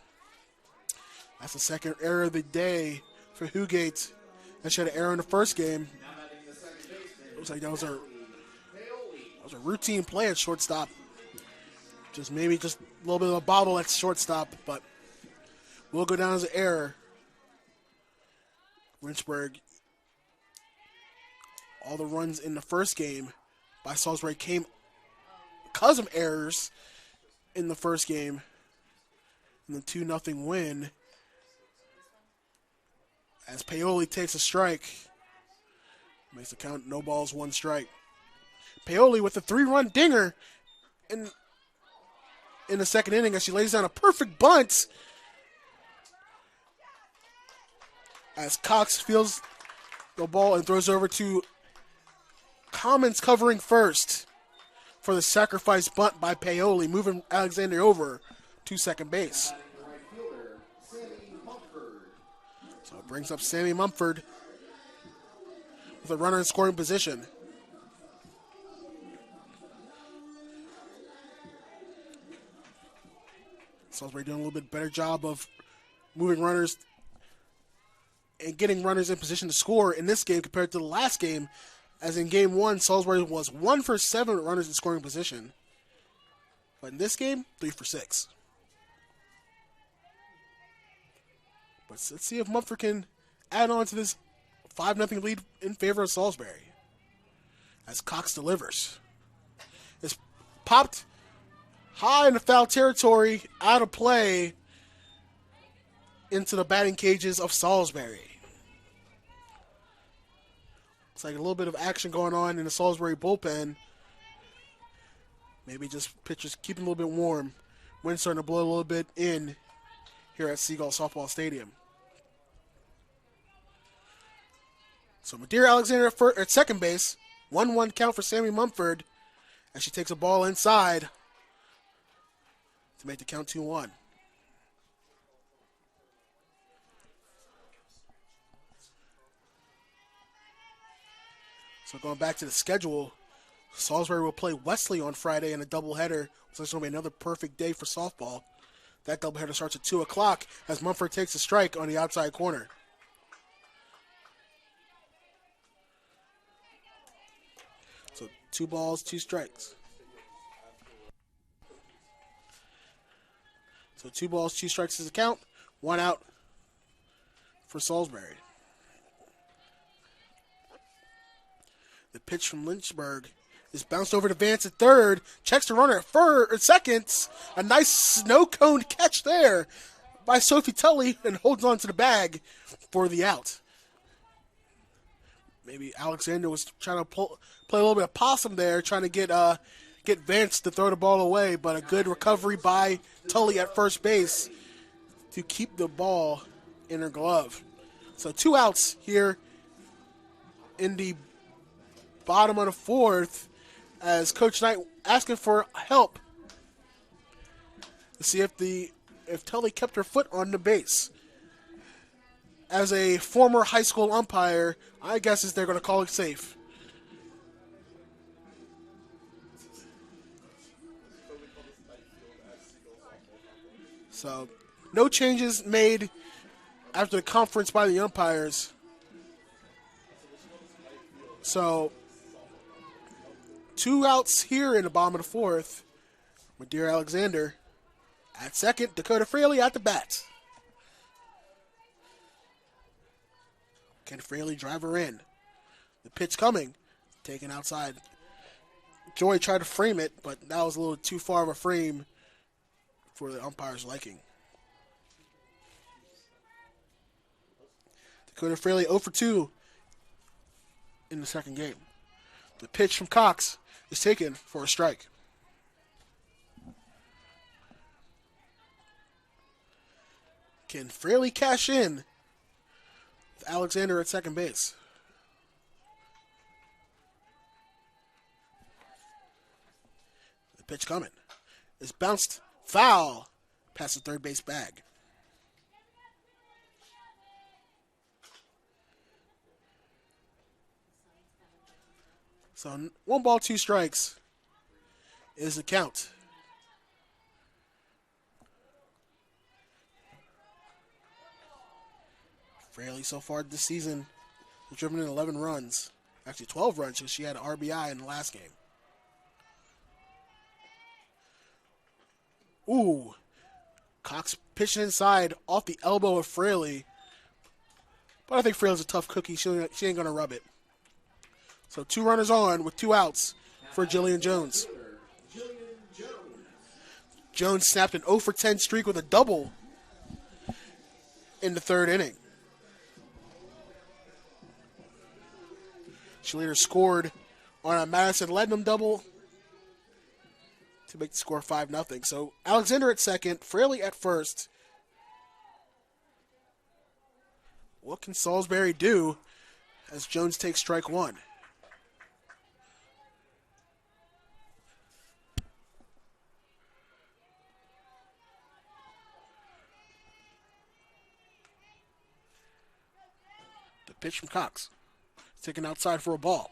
That's the second error of the day for Hugate. And she had an error in the first game. It was like that was a routine play at shortstop. Maybe just a little bit of a bobble at shortstop, but will go down as an error. Lynchburg, all the runs in the first game by Salisbury came because of errors in the first game. And the 2-0 win as Paoli takes a strike. Makes the count no balls, 1 strike. Paoli with a 3-run dinger in the second inning as she lays down a perfect bunt. As Cox fields the ball and throws over to Commons covering first for the sacrifice bunt by Paoli, moving Alexander over to second base. So it brings up Sammy Mumford with a runner in scoring position. Salisbury doing a little bit better job of moving runners and getting runners in position to score in this game compared to the last game, as in game 1, Salisbury was 1 for 7 with runners in scoring position. But in this game, 3 for 6. But let's see if Mumford can add on to this 5-0 lead in favor of Salisbury. As Cox delivers. It's popped high in the foul territory, out of play, into the batting cages of Salisbury. It's like a little bit of action going on in the Salisbury bullpen. Maybe just pitchers keeping a little bit warm. Wind starting to blow a little bit in here at Seagull Softball Stadium. So Madeira Alexander at second base. 1-1 count for Sammy Mumford as she takes a ball inside to make the count 2-1. So going back to the schedule, Salisbury will play Wesley on Friday in a doubleheader. So it's going to be another perfect day for softball. That doubleheader starts at 2 o'clock as Mumford takes a strike on the outside corner. So 2 balls, 2 strikes. So 2 balls, 2 strikes is the count. 1 out for Salisbury. The pitch from Lynchburg is bounced over to Vance at third. Checks the runner at second. A nice snow cone catch there by Sophie Tully and holds on to the bag for the out. Maybe Alexander was trying to play a little bit of possum there, trying to get Vance to throw the ball away, but a good recovery by Tully at first base to keep the ball in her glove. So 2 outs here in the bottom of the 4th as Coach Knight asking for help to see if Tully kept her foot on the base. As a former high school umpire, I guess they're going to call it safe. So, no changes made after the conference by the umpires. So, 2 outs here in the bottom of the 4th. Madeira Alexander at second, Dakota Fraley at the bat. Can Fraley drive her in? The pitch coming, taken outside. Joy tried to frame it, but that was a little too far of a frame for the umpire's liking. Dakota Fraley 0 for 2 in the second game. The pitch from Cox is taken for a strike. Can Fraley cash in with Alexander at second base? The pitch coming. It's bounced foul past the third base bag. So 1 ball, 2 strikes is the count. Fraley so far this season has driven in 11 runs. Actually 12 runs because she had an RBI in the last game. Ooh. Cox pitching inside off the elbow of Fraley. But I think Fraley's a tough cookie. She ain't going to rub it. So 2 runners on with 2 outs for Jillian Jones. Jones snapped an 0 for 10 streak with a double in the 3rd inning. She later scored on a Madison Lednum double to make the score 5-0. So Alexander at second, Fraley at first. What can Salisbury do as Jones takes strike 1? The pitch from Cox. Taken outside for a ball.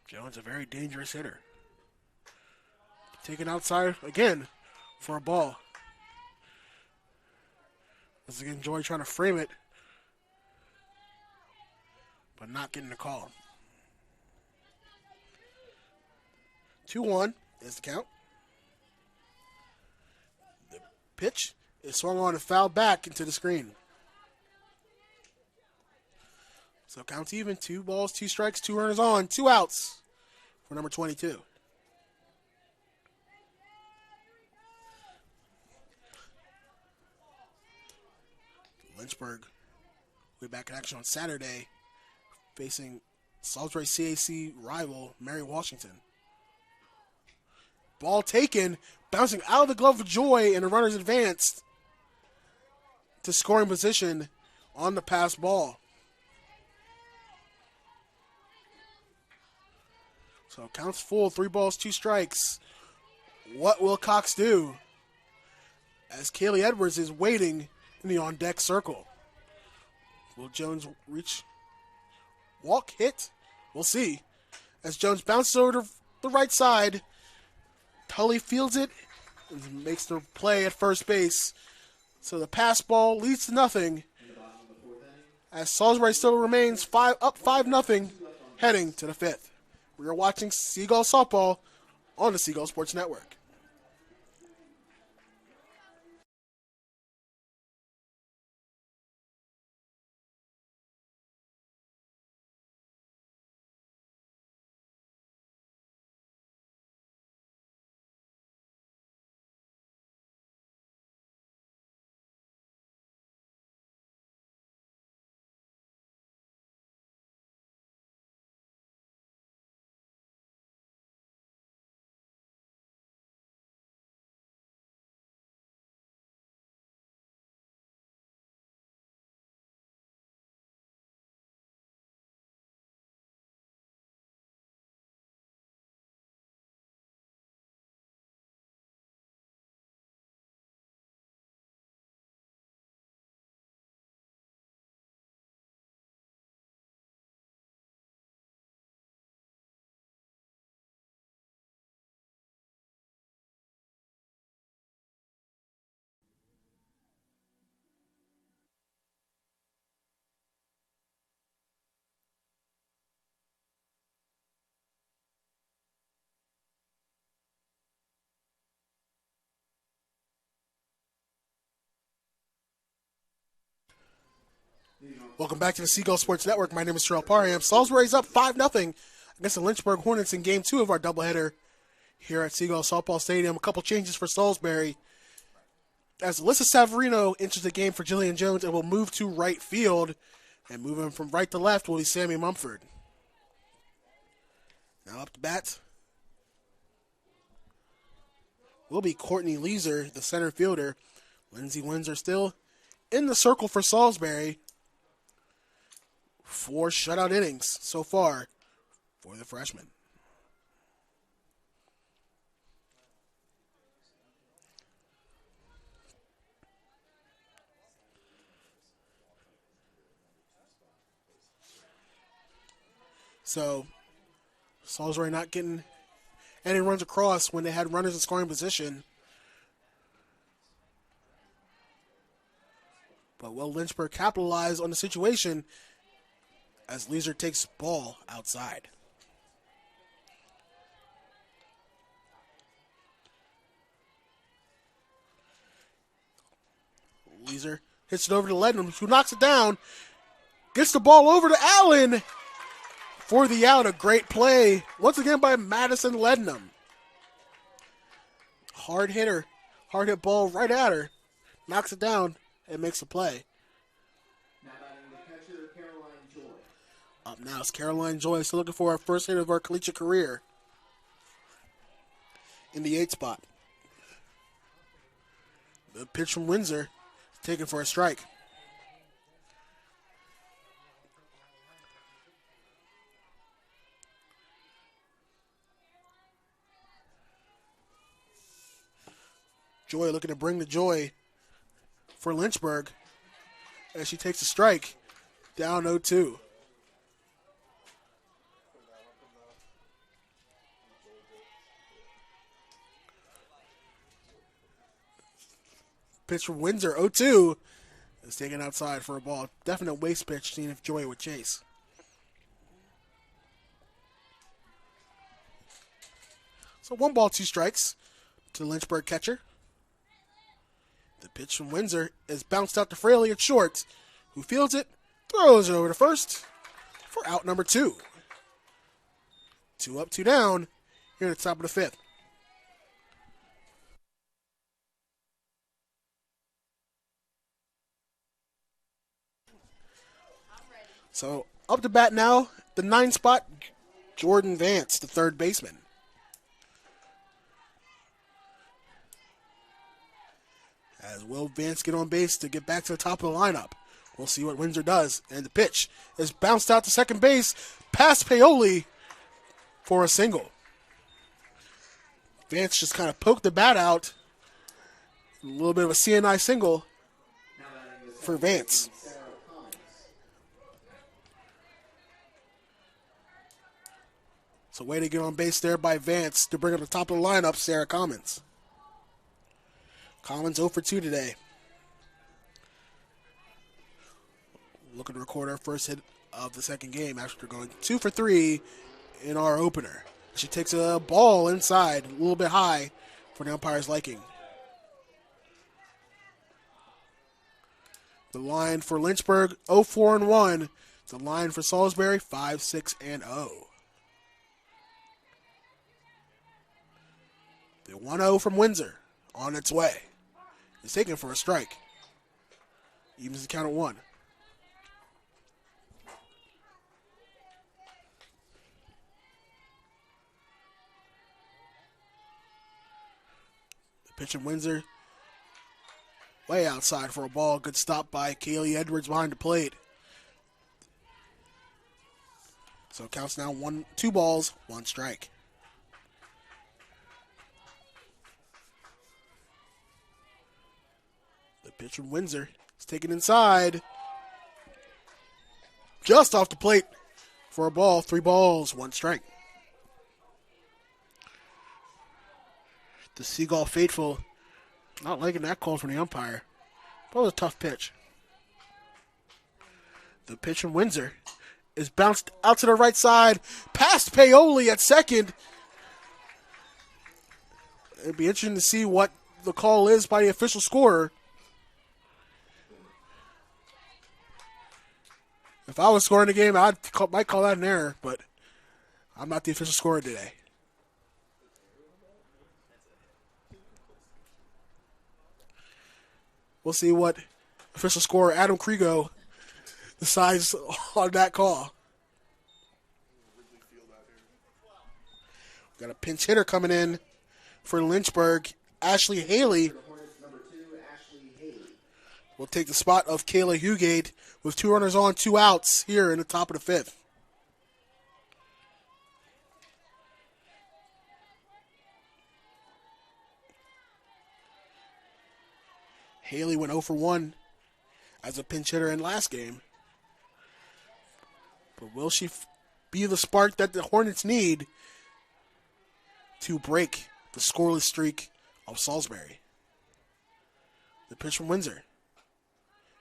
Jones, a very dangerous hitter. Taken outside again for a ball. Once again, Joy trying to frame it, but not getting the call. 2-1 is the count. The pitch is swung on and fouled back into the screen. So count even. 2 balls, 2 strikes, 2 runners on, 2 outs for number 22. Lynchburg will be back in action on Saturday, facing Salisbury CAC rival Mary Washington. Ball taken, bouncing out of the glove of Joy, and the runners advanced to scoring position on the pass ball. So counts full, 3 balls, 2 strikes. What will Cox do? As Kaylee Edwards is waiting in the on-deck circle. Will Jones reach? Walk, hit? We'll see. As Jones bounces over to the right side, Tully fields it and makes the play at first base. So the pass ball leads to nothing as Salisbury still remains up 5-0 heading to the 5th. We are watching Seagull Softball on the Seagull Sports Network. Welcome back to the Seagull Sports Network. My name is Terrell Parham. Salisbury's up 5-0 against the Lynchburg Hornets in Game 2 of our doubleheader here at Seagull Softball Stadium. A couple changes for Salisbury. As Alyssa Savarino enters the game for Jillian Jones and will move to right field. And moving from right to left will be Sammy Mumford. Now up to bat will be Courtney Leeser, the center fielder. Lindsey Windsor still in the circle for Salisbury. 4 shutout innings so far for the freshman. So, Salisbury not getting any runs across when they had runners in scoring position. But will Lynchburg capitalize on the situation as Leeser takes ball outside? Leeser hits it over to Lednam, who knocks it down. Gets the ball over to Allen for the out. A great play once again by Madison Lednam. Hard hitter, hard hit ball right at her. Knocks it down and makes a play. Now batting the catcher, Caroline Joy. Up now is Caroline Joy, still looking for our first hit of our collegiate career in the 8 spot. The pitch from Windsor taken for a strike. Joy looking to bring the joy for Lynchburg as she takes a strike, down 0-2. Pitch from Windsor, 0-2, is taken outside for a ball. Definite waste pitch, seeing if Joy would chase. So 1 ball, 2 strikes to the Lynchburg catcher. The pitch from Windsor is bounced out to Fraley at short, who fields it, throws it over to first for out number 2. 2 up, 2 down here at the top of the 5th. So up to bat now, the 9 spot, Jordan Vance, the third baseman. As will Vance get on base to get back to the top of the lineup. We'll see what Windsor does. And the pitch is bounced out to second base, past Paoli for a single. Vance just kind of poked the bat out. A little bit of a CNI single for Vance. So way to get on base there by Vance to bring up the top of the lineup, Sarah Commons. Commons 0 for 2 today. Looking to record our first hit of the second game after going 2 for 3 in our opener. She takes a ball inside, a little bit high for the umpire's liking. The line for Lynchburg, 0-4-1. The line for Salisbury, 5-6-0. The 1-0 from Windsor on its way. It's taken for a strike. Evens the count at 1. The pitch in Windsor. Way outside for a ball. Good stop by Kaylee Edwards behind the plate. So it counts now 2 balls, 1 strike. Pitch from Windsor is taken inside. Just off the plate for a ball. 3 balls, 1 strike. The Seagull faithful not liking that call from the umpire. That was a tough pitch. The pitch from Windsor is bounced out to the right side. Past Paoli at second. It'd be interesting to see what the call is by the official scorer. If I was scoring the game, might call that an error, but I'm not the official scorer today. We'll see what official scorer Adam Krigo the size on that call. Got a pinch hitter coming in for Lynchburg. Ashley Haley will take the spot of Kayla Hugate with 2 runners on, 2 outs here in the top of the 5th. Haley went 0 for 1 as a pinch hitter in last game. But will she be the spark that the Hornets need to break the scoreless streak of Salisbury? The pitch from Windsor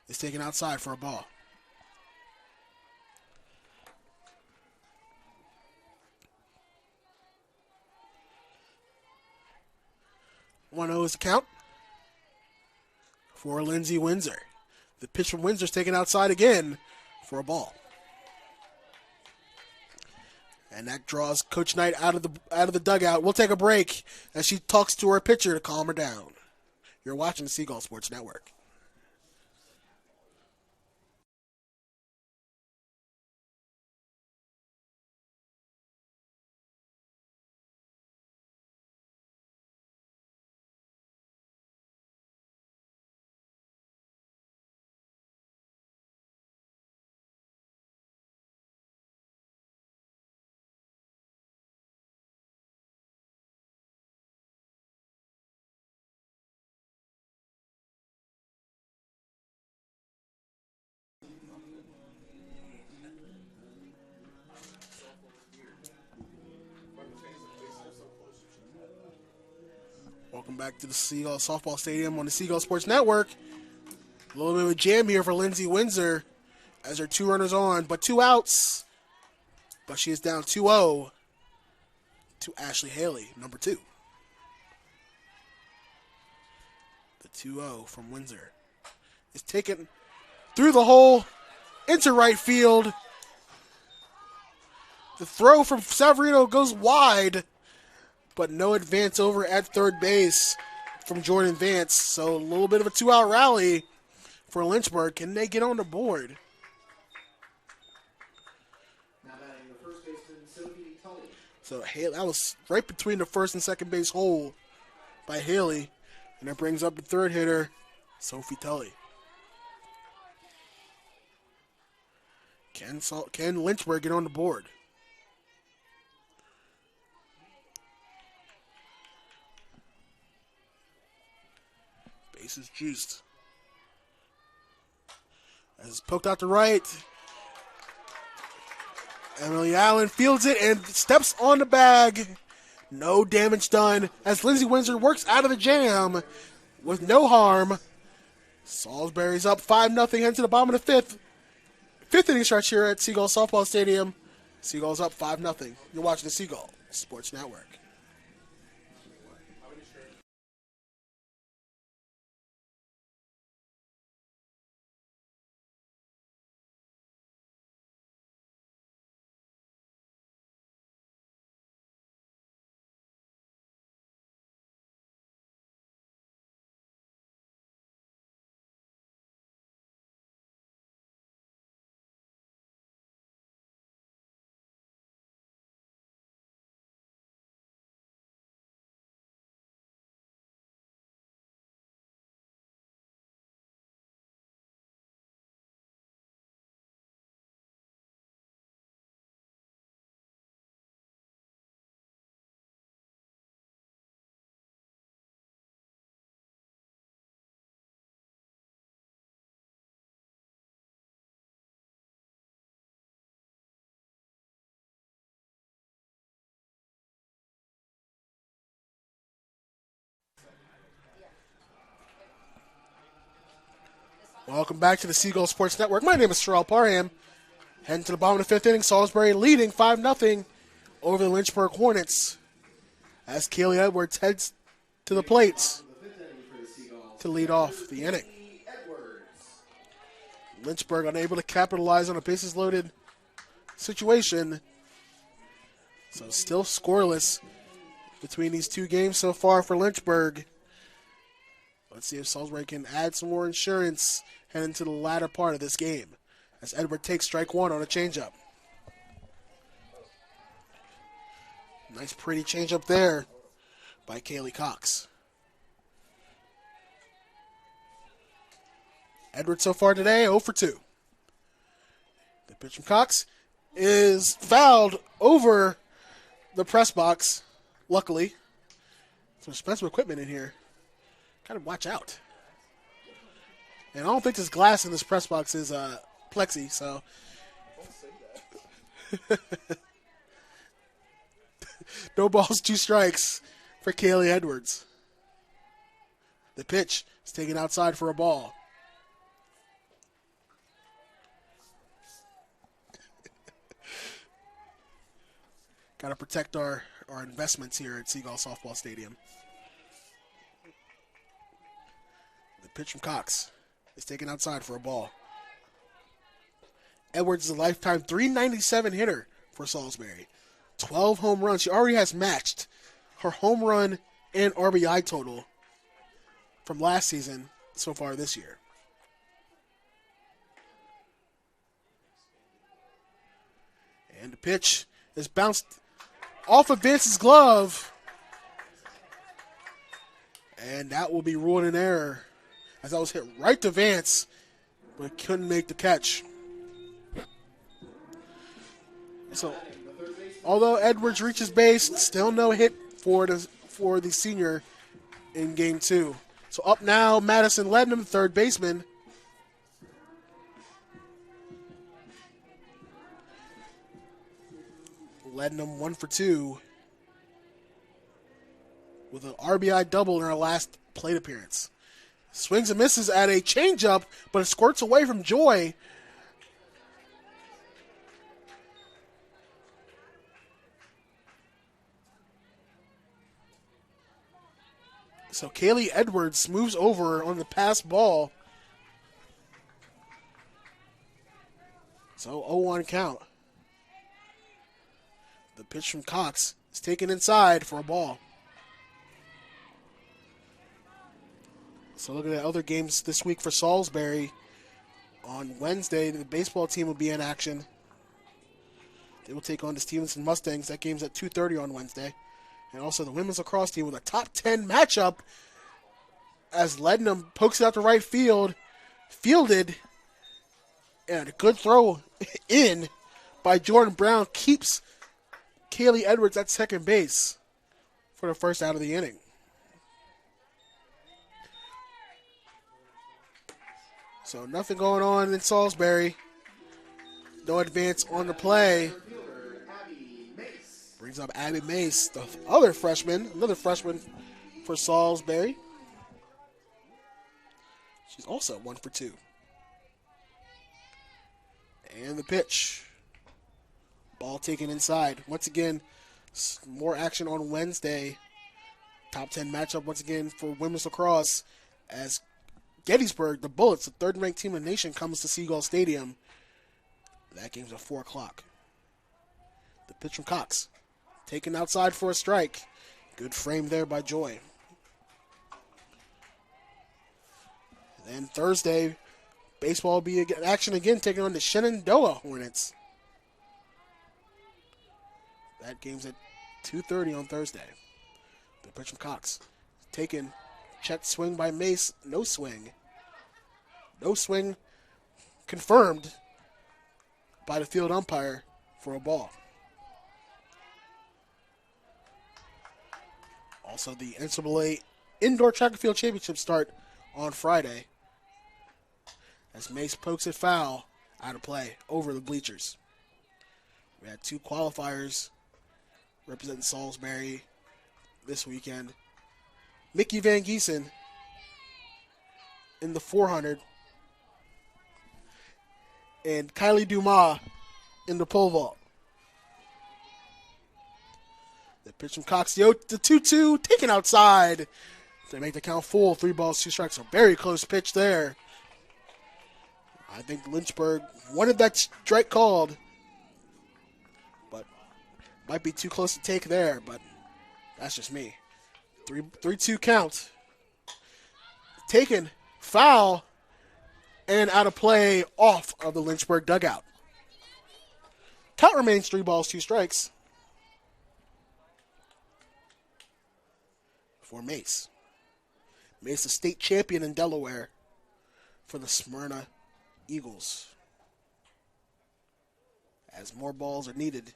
is taken outside for a ball. 1-0 is the count for Lindsay Windsor. The pitch from Windsor is taken outside again for a ball. And that draws Coach Knight out of the dugout. We'll take a break as she talks to her pitcher to calm her down. You're watching the Seagull Sports Network. Welcome back to the Seagull Softball Stadium on the Seagull Sports Network. A little bit of a jam here for Lindsay Windsor as her 2 runners on, but 2 outs. But she is down 2-0 to Ashley Haley, number 2. The 2-0 from Windsor is taken through the hole into right field. The throw from Savarino goes wide, but no advance over at third base from Jordan Vance. So a little bit of a 2-out rally for Lynchburg. Can they get on the board? Now batting the first baseman, Sophie Tully. So that was right between the first and second base hole by Haley. And that brings up the third hitter, Sophie Tully. Can Lynchburg get on the board? Base is juiced. As it's poked out to right. Emily Allen fields it and steps on the bag. No damage done as Lindsay Windsor works out of the jam with no harm. Salisbury's up 5-0 heading to the bottom of the 5th. 5th inning stretch here at Seagull Softball Stadium. Seagulls up 5-0. You're watching the Seagull Sports Network. Welcome back to the Seagull Sports Network. My name is Sherelle Parham. Heading to the bottom of the 5th inning, Salisbury leading 5-0 over the Lynchburg Hornets as Kaylee Edwards heads to the plates to lead off the inning. Lynchburg unable to capitalize on a bases loaded situation. So still scoreless between these 2 games so far for Lynchburg. Let's see if Salisbury can add some more insurance heading to the latter part of this game. as Edward takes strike one on a changeup. Nice pretty changeup there by Kaylee Cox. Edward so far today, 0 for 2. The pitch from Cox is fouled over the press box, luckily. Some expensive equipment in here. Gotta watch out. And I don't think this glass in this press box is plexi, so. No balls, 2 strikes for Kaylee Edwards. The pitch is taken outside for a ball. Got to protect our investments here at Seagull Softball Stadium. The pitch from Cox is taken outside for a ball. Edwards is a lifetime .397 hitter for Salisbury. 12 home runs. She already has matched her home run and RBI total from last season so far this year. And the pitch is bounced off of Vance's glove. And that will be ruled an error, as that was hit right to Vance, but couldn't make the catch. So, although Edwards reaches base, still no hit for the senior in game 2. So up now, Madison Lednam, third baseman. Lednam 1 for 2 with an RBI double in her last plate appearance. Swings and misses at a changeup, but it squirts away from Joy. So Kaylee Edwards moves over on the pass ball. So 0-1 count. The pitch from Cox is taken inside for a ball. So looking at other games this week for Salisbury. On Wednesday, the baseball team will be in action. They will take on the Stevenson Mustangs. That game's at 2:30 on Wednesday. And also the women's lacrosse team with a top 10 matchup as Lednam pokes it out to right field. Fielded. And a good throw in by Jordan Brown keeps Kaylee Edwards at second base for the first out of the inning. So nothing going on in Salisbury. No advance on the play. Brings up Abby Mace, the other freshman, another freshman for Salisbury. She's also 1 for 2. And the pitch. Ball taken inside. Once again, more action on Wednesday. Top 10 matchup once again for women's lacrosse as Gettysburg, the Bullets, the third-ranked team in the nation, comes to Seagull Stadium. That game's at 4 o'clock. The pitch from Cox. Taken outside for a strike. Good frame there by Joy. Then Thursday, baseball will be in action again, taking on the Shenandoah Hornets. That game's at 2:30 on Thursday. The pitch from Cox. Taken. Checked swing by Mace. No swing. No swing confirmed by the field umpire for a ball. Also, the NCAA Indoor Track and Field Championship start on Friday as Mace pokes it foul out of play over the bleachers. We had 2 qualifiers representing Salisbury this weekend. Mickey Van Giesen in the 400 and Kylie Dumas in the pole vault. The pitch from Cox, the 2-2, taken outside. They make the count full, 3 balls, 2 strikes. A very close pitch there. I think Lynchburg wanted that strike called, but might be too close to take there, but that's just me. 3-2 count. Taken, foul, and out of play off of the Lynchburg dugout. Count remains 3 balls, 2 strikes for Mace. Mace, a state champion in Delaware for the Smyrna Eagles. As more balls are needed.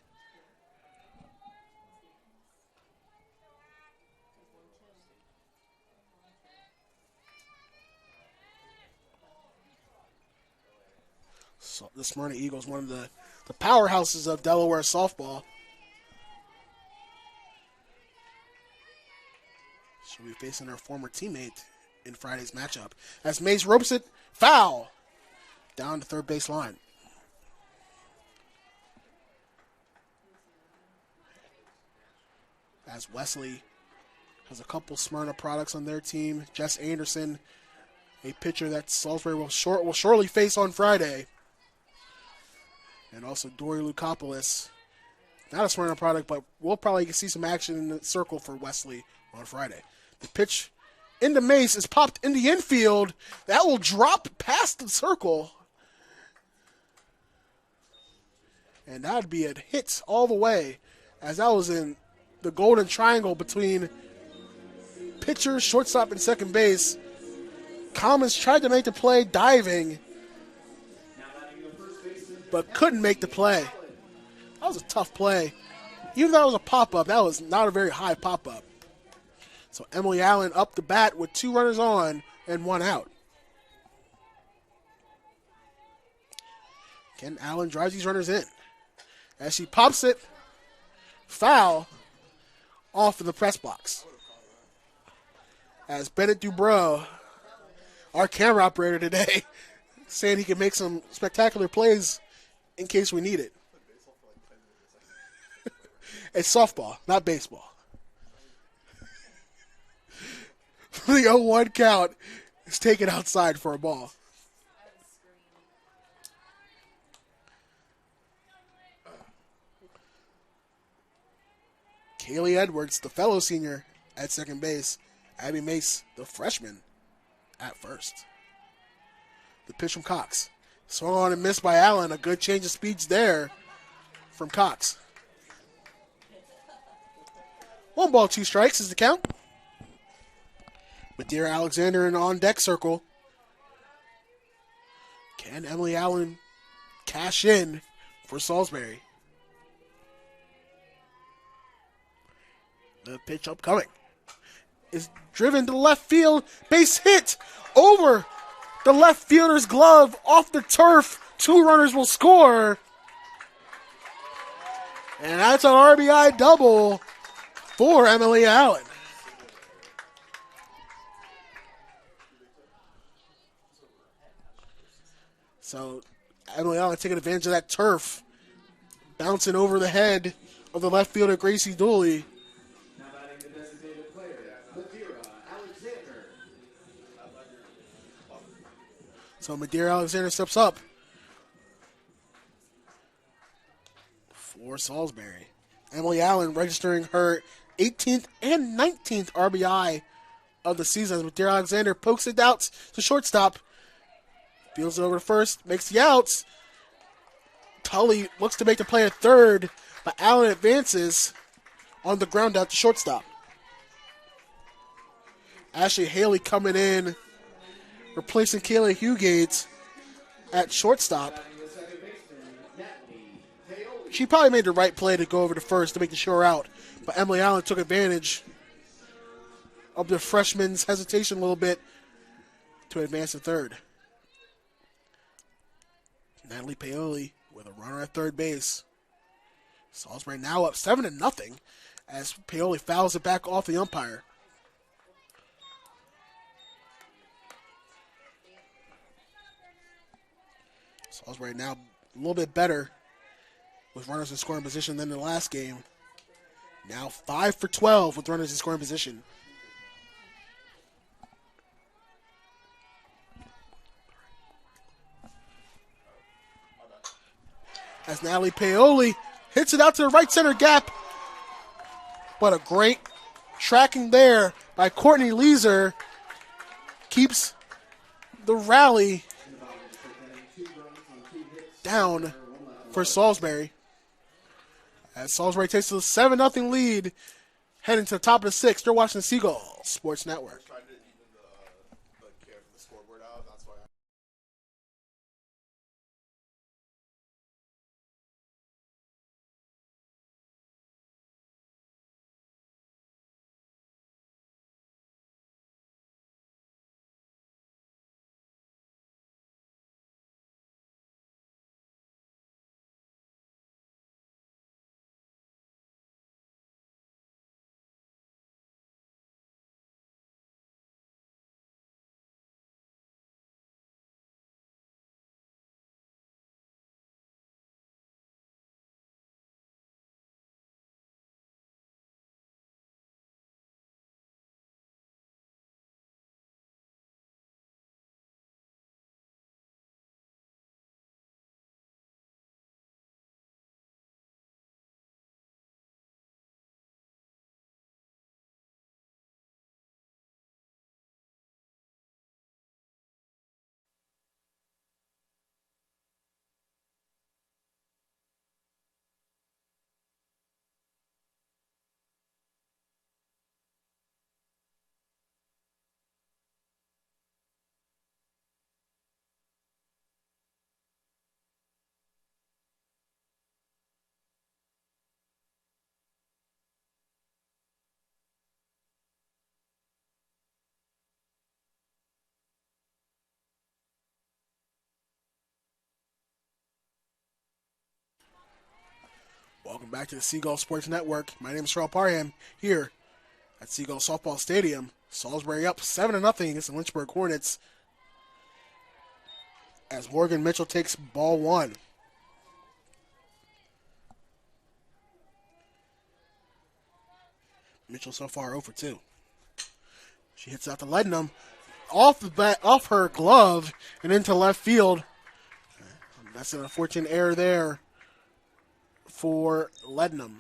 So the Smyrna Eagles, one of the powerhouses of Delaware softball. She'll be facing her former teammate in Friday's matchup. As Mace ropes it, foul down the third base line. As Wesley has a couple Smyrna products on their team. Jess Anderson, a pitcher that Salisbury will surely face on Friday. And also Dory Lukopoulos, not a Smyrna product, but we'll probably see some action in the circle for Wesley on Friday. The pitch into Mace is popped in the infield. That will drop past the circle. And that would be a hit all the way, as that was in the golden triangle between pitcher, shortstop, and second base. Commons tried to make the play diving, but couldn't make the play. That was a tough play. Even though it was a pop-up, that was not a very high pop-up. So Emily Allen up the bat with 2 runners on and 1 out. Ken Allen drives these runners in. As she pops it, foul off of the press box. As Bennett Dubrow, our camera operator today, saying he can make some spectacular plays in case we need it. It's softball, not baseball. The 0-1 count is taken outside for a ball. Kaylee Edwards, the fellow senior, at second base. Abby Mace, the freshman, at first. The pitch from Cox. Swung on and missed by Allen. A good change of speeds there from Cox. 1 ball, 2 strikes is the count. Madeira Alexander in on-deck circle. Can Emily Allen cash in for Salisbury? The pitch upcoming is driven to left field. Base hit over the left fielder's glove off the turf. 2 runners will score. And that's an RBI double for Emily Allen. So Emily Allen taking advantage of that turf, bouncing over the head of the left fielder Gracie Dooley. Now batting the designated player, Madeira Alexander. So Madeira Alexander steps up for Salisbury. Emily Allen registering her 18th and 19th RBI of the season as Madeira Alexander pokes it out to shortstop. Fields it over to first, makes the outs. Tully looks to make the play at third, but Allen advances on the ground out to shortstop. Ashley Haley coming in, replacing Kayla Hugate at shortstop. She probably made the right play to go over to first to make the sure out, but Emily Allen took advantage of the freshman's hesitation a little bit to advance to third. Natalie Paoli with a runner at third base. Salisbury now up 7-0 as Paoli fouls it back off the umpire. Salisbury now a little bit better with runners in scoring position than the last game. Now 5 for 12 with runners in scoring position. As Natalie Paoli hits it out to the right center gap. But a great tracking there by Courtney Leeser keeps the rally down for Salisbury. As Salisbury takes a 7-0 lead, heading to the top of the sixth. You're watching the Seagull Sports Network. Welcome back to the Seagull Sports Network. My name is Cheryl Parham here at Seagull Softball Stadium. Salisbury up 7-0 against the Lynchburg Hornets as Morgan Mitchell takes ball one. Mitchell so far 0 for 2. She hits out to Lednum off her glove and into left field. That's an unfortunate error there for Lednum.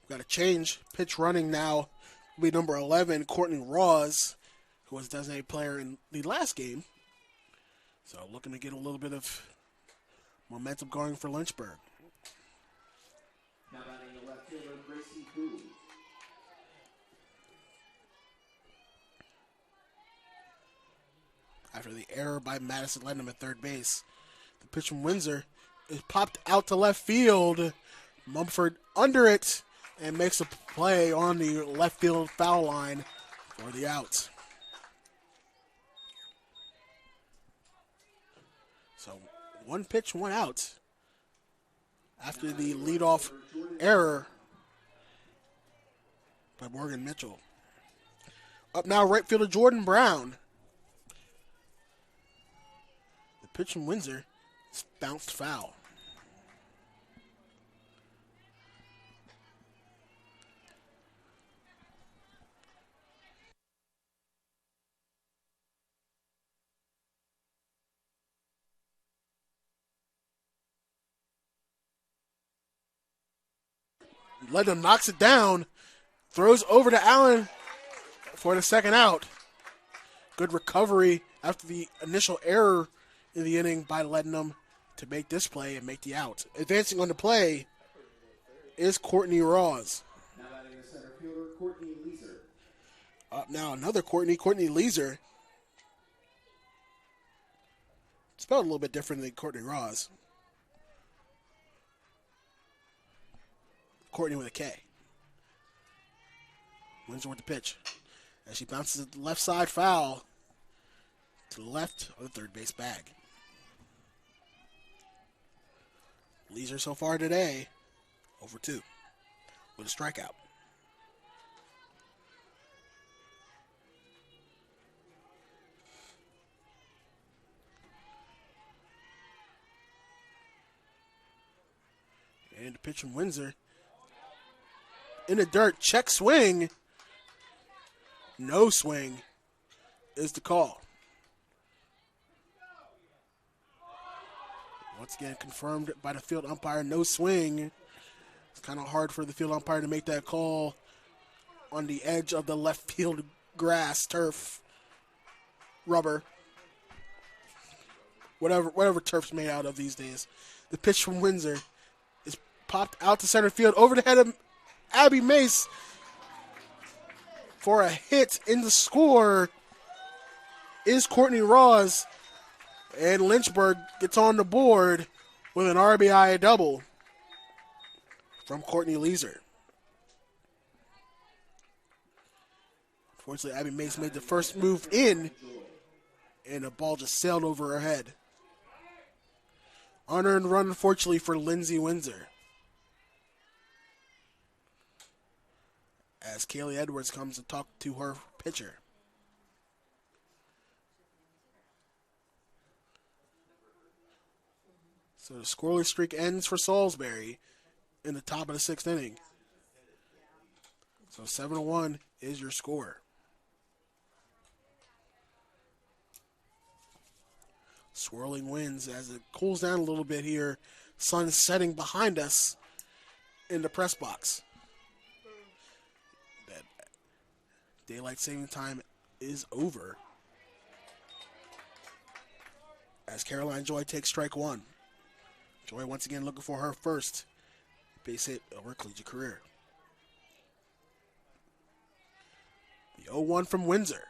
Got a change. Pitch running now will be number 11, Courtney Rawes, who was designated player in the last game. So looking to get a little bit of momentum going for Lynchburg. Now batting the left fielder, Gracie Boo. After the error by Madison Lednum at third base, the pitch from Windsor is popped out to left field. Mumford under it and makes a play on the left field foul line for the out. So one pitch, one out after the leadoff error by Morgan Mitchell. Up now, right fielder Jordan Brown. The pitch from Windsor is bounced foul. Lednum knocks it down, throws over to Allen for the second out. Good recovery after the initial error in the inning by Lednum to make this play and make the out. Advancing on the play is Courtney Rawes. Now batting the center fielder, Courtney Leeser. Up now another Courtney Leeser. Spelled a little bit different than Courtney Rawes. Courtney with a K. Windsor with the pitch. As she bounces the left side foul to the left of the third base bag. Leaser so far today, over 2 with a strikeout. And the pitch from Windsor. In the dirt, check swing. No swing is the call. Once again, confirmed by the field umpire, no swing. It's kind of hard for the field umpire to make that call on the edge of the left field grass, turf, rubber, whatever turf's made out of these days. The pitch from Windsor is popped out to center field over the head of Abby Mace for a hit. In the score is Courtney Ross, and Lynchburg gets on the board with an RBI double from Courtney Leeser. Unfortunately, Abby Mace made the first move in, and the ball just sailed over her head. Unearned run, unfortunately, for Lindsay Windsor, as Kaylee Edwards comes to talk to her pitcher. So the scoreless streak ends for Salisbury in the top of the 6th inning. So 7-1 is your score. Swirling winds as it cools down a little bit here. Sun setting behind us in the press box. That daylight saving time is over, as Caroline Joy takes strike 1. Joy once again looking for her first base hit of her collegiate career. The 0-1 from Windsor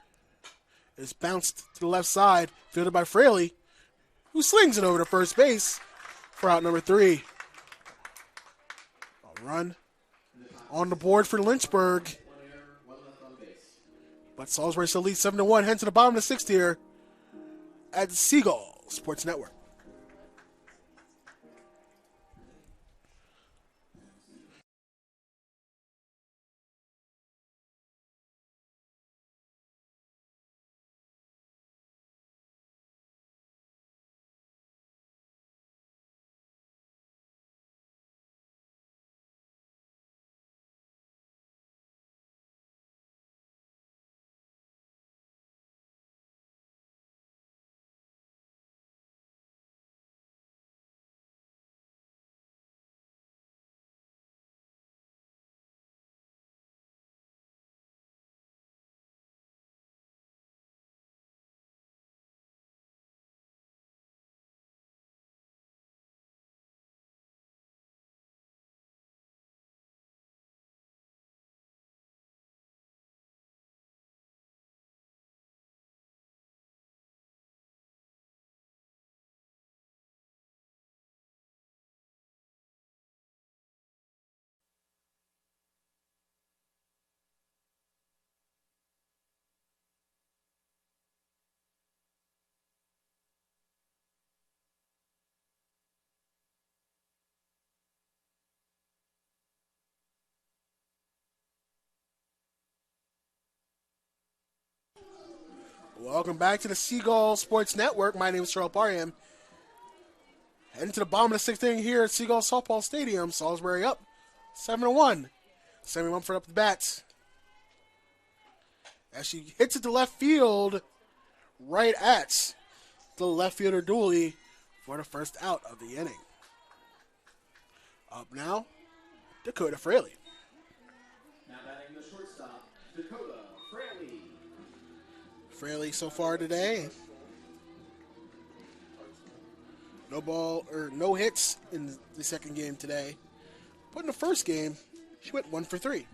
is bounced to the left side, fielded by Fraley, who slings it over to first base for out number 3. A run on the board for Lynchburg, but Salisbury still leads 7-1. Heading to the bottom of the 6th here at the Seagull Sports Network. Welcome back to the Seagull Sports Network. My name is Cheryl Parham. Heading to the bottom of the 6th inning here at Seagull Softball Stadium. Salisbury up 7-1. Sammy Mumford up the bats, as she hits it to left field, right at the left fielder Dooley for the first out of the inning. Up now, Dakota Fraley. Now batting the shortstop, Dakota Fraley. Fraley so far today, no hits in the second game today. But in the first game, she went 1 for 3.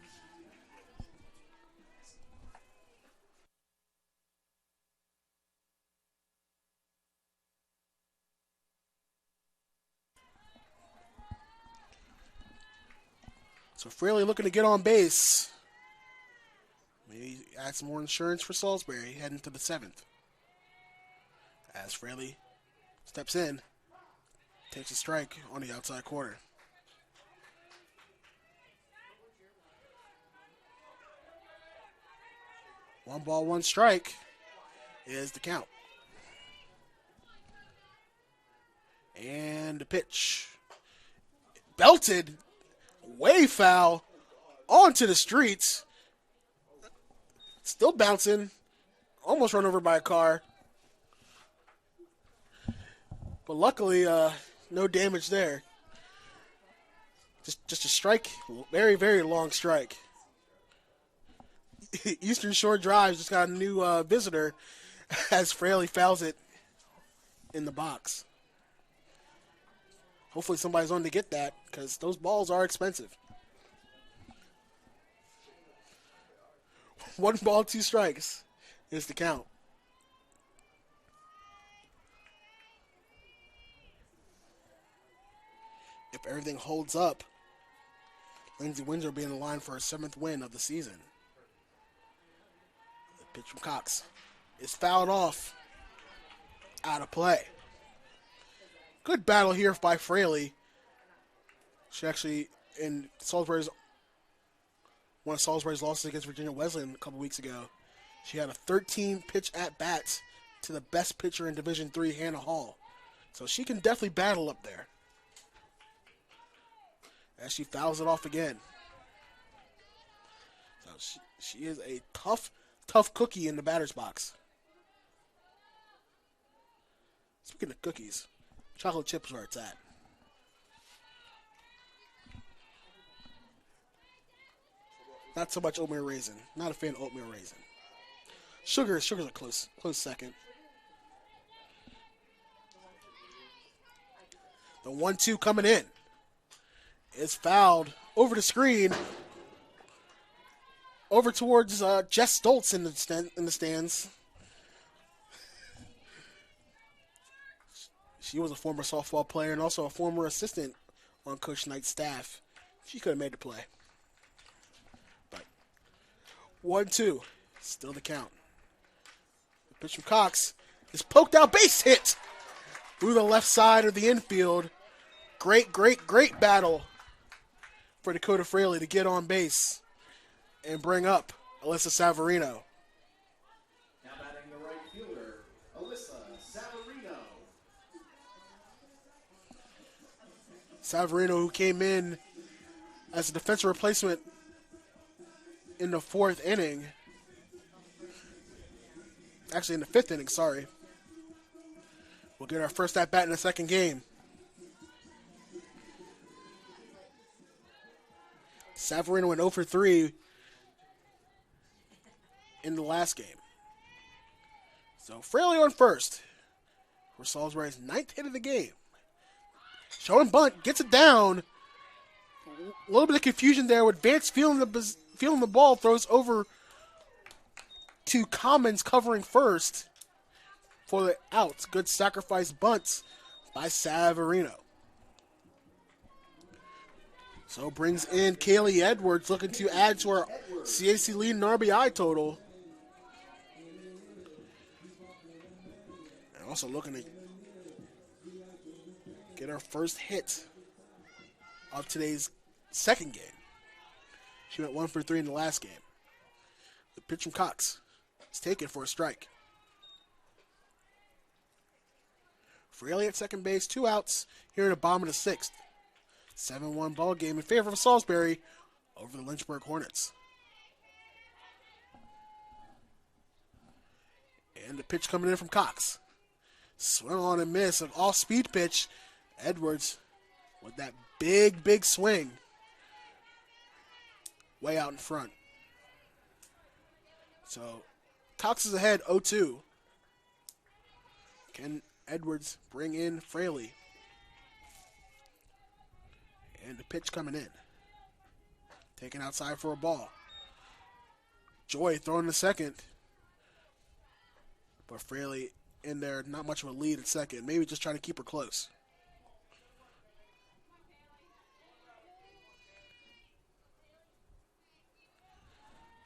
So Fraley looking to get on base. Maybe add some more insurance for Salisbury heading to the 7th. As Fraley steps in, Takes a strike on the outside corner. One ball, one strike is the count. And the pitch. Belted, way foul, onto the streets. Still bouncing. Almost run over by a car. But luckily, no damage there. Just a strike. Very, very long strike. Eastern Shore Drive just got a new visitor as Fraley fouls it in the box. Hopefully somebody's on to get that because those balls are expensive. 1 ball, 2 strikes is the count. If everything holds up, Lindsey Windsor will be in the line for her 7th win of the season. The pitch from Cox is fouled off. Out of play. Good battle here by Fraley. She actually, in Salisbury's, one of Salisbury's losses against Virginia Wesleyan a couple weeks ago, she had a 13-pitch at-bats to the best pitcher in Division III, Hannah Hall. So she can definitely battle up there. As she fouls it off again. So she is a tough cookie in the batter's box. Speaking of cookies, chocolate chips where it's at. Not so much oatmeal raisin. Not a fan of oatmeal raisin. Sugar's a close second. The 1-2 coming in is fouled over the screen, over towards Jess Stoltz in the stands. She was a former softball player and also a former assistant on Coach Knight's staff. She could have made the play. But 1-2, still the count. The pitch from Cox is poked out, base hit through the left side of the infield. Great battle for Dakota Fraley to get on base and bring up Alyssa Savarino. Now batting the right fielder, Alyssa Savarino. Savarino, who came in as a defensive replacement in the 4th inning. Actually, in the 5th inning, sorry. We'll get our first at-bat in the second game. Savarino went 0 for 3 in the last game. So Fraley on first for Salisbury's 9th hit of the game. Showing bunt, gets it down. A little bit of confusion there with Vance feeling the ball, throws over to Commons covering first for the outs. Good sacrifice bunt by Savarino. So brings in Kaylee Edwards, looking to add to our CAC lead and RBI total. And also looking to get our first hit of today's second game. She went 1 for 3 in the last game. The pitch from Cox is taken for a strike. Fraley at second base, 2 outs here in the bottom of the 6th. 7-1 ball game in favor of Salisbury over the Lynchburg Hornets. And the pitch coming in from Cox. Swing on and miss, an off-speed pitch. Edwards with that big swing. Way out in front. So, Cox is ahead 0-2. Can Edwards bring in Fraley? And the pitch coming in. Taken outside for a ball. Joy throwing the second. But Fraley in there, not much of a lead at second. Maybe just trying to keep her close.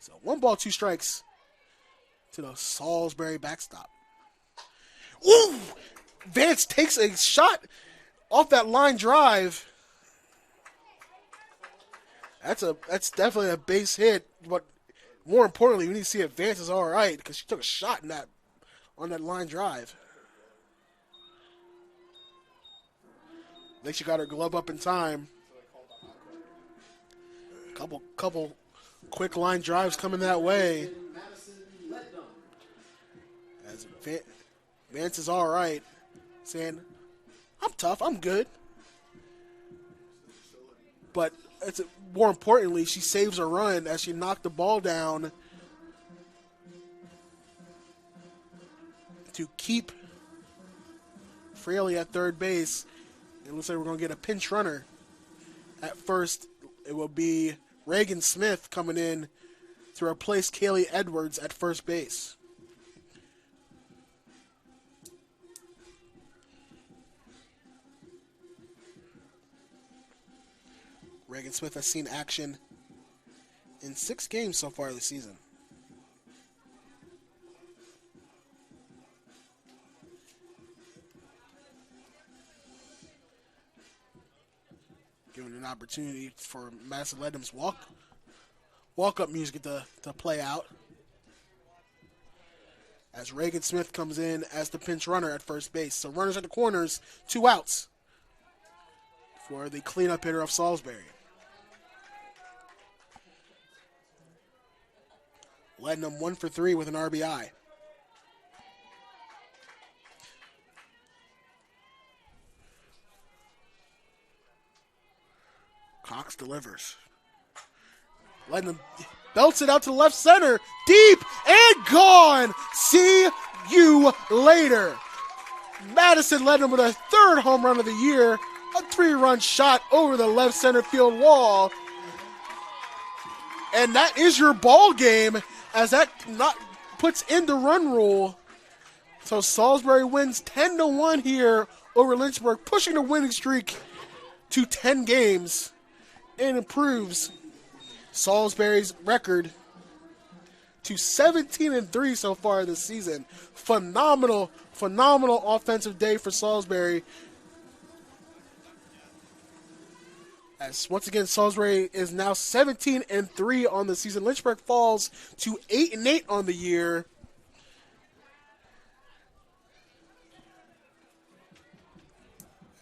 So 1 ball, 2 strikes to the Salisbury backstop. Ooh! Vance takes a shot off that line drive. That's definitely a base hit, but more importantly, we need to see if Vance is all right because she took a shot on that line drive. I think she got her glove up in time. Couple quick line drives coming that way. As Vance is all right, saying, "I'm tough, I'm good." But more importantly, she saves her run as she knocked the ball down to keep Fraley at third base. It looks like we're going to get a pinch runner. At first, it will be Reagan Smith coming in to replace Kaylee Edwards at first base. Reagan Smith has seen action in 6 games so far this season. Giving an opportunity for Madison Ledham's walk-up music to play out. As Reagan Smith comes in as the pinch runner at first base. So runners at the corners, 2 outs for the cleanup hitter of Salisbury. Ledham 1 for 3 with an RBI. Cox delivers. Ledham belts it out to the left center. Deep and gone. See you later. Madison Ledham with a 3rd home run of the year. A 3-run shot over the left center field wall. And that is your ball game as that puts in the run rule. So Salisbury wins 10-1 here over Lynchburg, pushing the winning streak to 10 games and improves Salisbury's record to 17-3 so far this season. Phenomenal offensive day for Salisbury. As once again, Salisbury is now 17-3 on the season. Lynchburg falls to 8-8 on the year.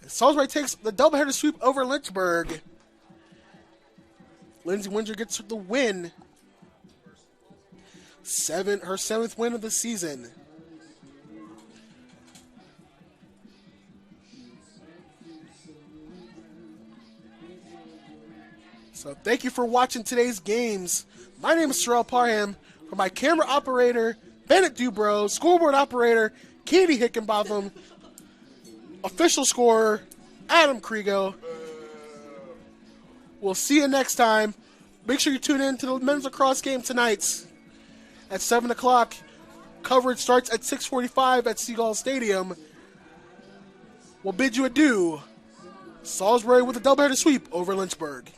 Salisbury takes the doubleheader sweep over Lynchburg. Lindsay Winger gets the win. Her 7th win of the season. So thank you for watching today's games. My name is Sherelle Parham. For my camera operator, Bennett Dubrow, scoreboard operator, Katie Hickenbotham, official scorer, Adam Kriego. We'll see you next time. Make sure you tune in to the men's lacrosse game tonight at 7 o'clock. Coverage starts at 6:45 at Seagull Stadium. We'll bid you adieu. Salisbury with a doubleheader sweep over Lynchburg.